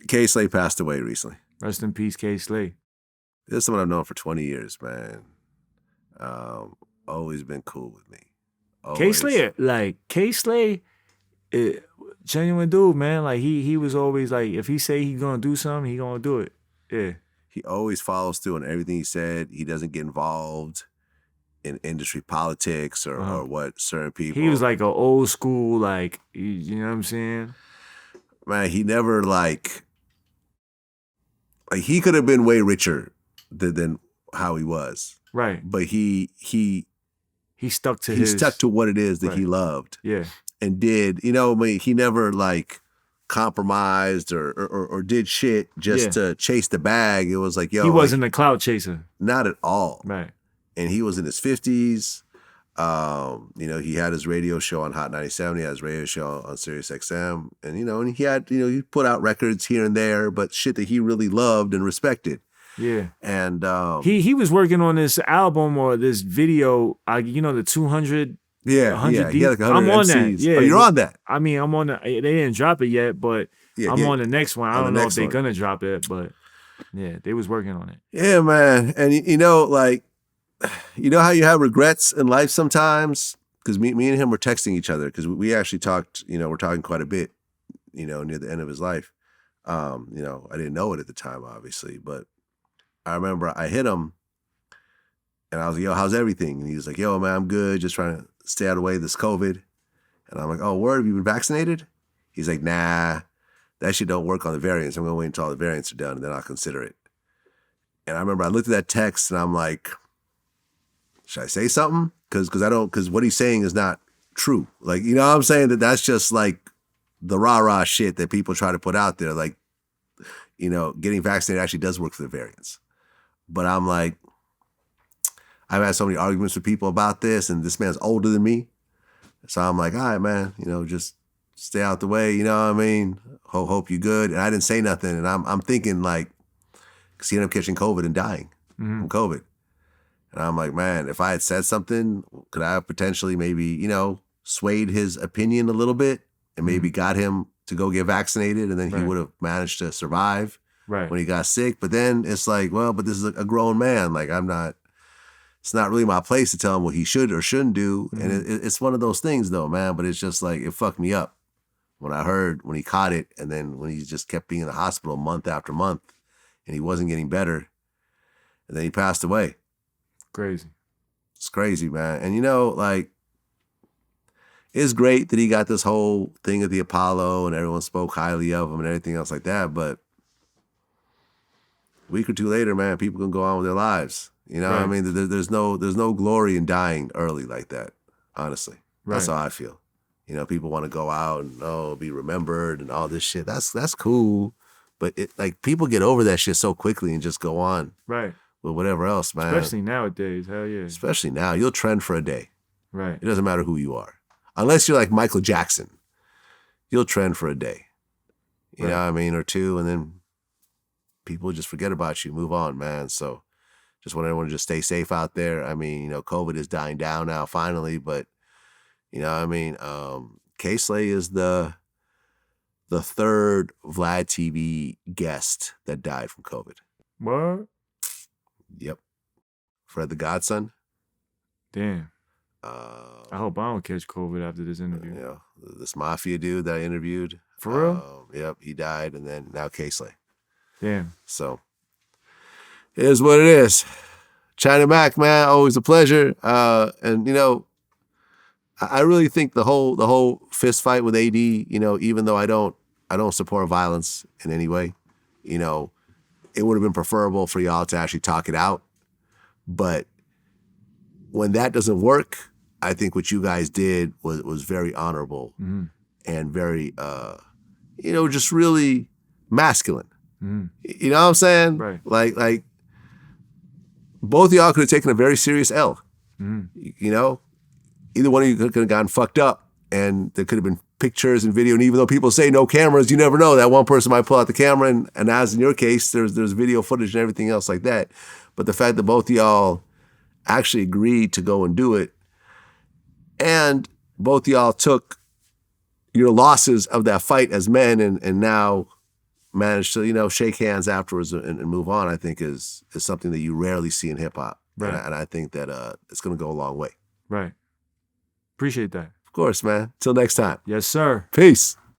K. Slay passed away recently. Rest in peace, K. Slay. This is someone I've known for 20 years, man. Always been cool with me. K. Slay, Genuine dude, man. Like he was always like, if he say he gonna do something, he gonna do it. Yeah. He always follows through on everything he said. He doesn't get involved in industry politics or what certain people. He was like an old school, like, you know what I'm saying? Man, he never like he could have been way richer than how he was. Right. But he stuck to he stuck to what it is that he loved. Yeah. And did, I mean, he never like compromised or did shit just to chase the bag. It was like, yo, he wasn't a clout chaser. Not at all. Right. And he was in his 50s. He had his radio show on Hot 97. He had his radio show on Sirius XM. And, and he had, he put out records here and there, but shit that he really loved and respected. Yeah. And he was working on this album or this video, the 200. Yeah, 100 he had like 100 I'm on MCs. that. Yeah, you're on that. I mean, I'm on the. They didn't drop it yet, but I'm on the next one. I don't know if they're gonna drop it, but yeah, they was working on it. Yeah, man, and like, how you have regrets in life sometimes, because me and him were texting each other because we actually talked. We're talking quite a bit. Near the end of his life. I didn't know it at the time, obviously, but I remember I hit him, and I was like, "Yo, how's everything?" And he was like, "Yo, man, I'm good. Just trying to stay out of the way of this COVID." And I'm like, "Oh, word, have you been vaccinated?" He's like, "Nah, that shit don't work on the variants. I'm gonna wait until all the variants are done and then I'll consider it." And I remember I looked at that text and I'm like, should I say something? Because what he's saying is not true. Like, what I'm saying? That's just like the rah-rah shit that people try to put out there. Like, getting vaccinated actually does work for the variants. But I'm like, I've had so many arguments with people about this, and this man's older than me. So I'm like, all right, man, just stay out the way, you know what I mean? Hope you good. And I didn't say nothing. And I'm thinking like, because he ended up catching COVID and dying from COVID. And I'm like, man, if I had said something, could I have potentially maybe, swayed his opinion a little bit and maybe got him to go get vaccinated, and then he would have managed to survive when he got sick. But then it's like, well, but this is a grown man. Like, it's not really my place to tell him what he should or shouldn't do. And it's one of those things though, man, but it's just like, it fucked me up when I heard when he caught it, and then when he just kept being in the hospital month after month and he wasn't getting better, and then he passed away. Crazy. It's crazy, man. And like, it's great that he got this whole thing at the Apollo and everyone spoke highly of him and everything else like that, but a week or two later, man, people can go on with their lives. What I mean? There's no glory in dying early like that, honestly. That's how I feel. People want to go out and be remembered and all this shit. That's cool, but like, people get over that shit so quickly and just go on with whatever else, man. Especially nowadays, hell yeah. Especially now, you'll trend for a day. Right. It doesn't matter who you are, unless you're like Michael Jackson. You'll trend for a day, you know what I mean, or two, and then people just forget about you, move on, man. So just want everyone to just stay safe out there. I mean, COVID is dying down now finally, but K-Slay is the third Vlad TV guest that died from COVID. What? Yep. Fred the Godson. Damn. I hope I don't catch COVID after this interview. This mafia dude that I interviewed. For real? Yep, he died, and then now K-Slay. Damn. So it is what it is. China Mac, man, always a pleasure. And I really think the whole fist fight with AD, even though I don't support violence in any way, it would have been preferable for y'all to actually talk it out. But when that doesn't work, I think what you guys did was very honorable and very, just really masculine. You know what I'm saying? Right. Like both of y'all could have taken a very serious L. Either one of you could have gotten fucked up, and there could have been pictures and video. And even though people say no cameras, you never know. That one person might pull out the camera, and as in your case, there's video footage and everything else like that. But the fact that both of y'all actually agreed to go and do it, and both of y'all took your losses of that fight as men, and now managed to shake hands afterwards and move on, I think is something that you rarely see in hip hop. Right. And I think that it's going to go a long way. Right. Appreciate that. Of course, man. Till next time. Yes, sir. Peace.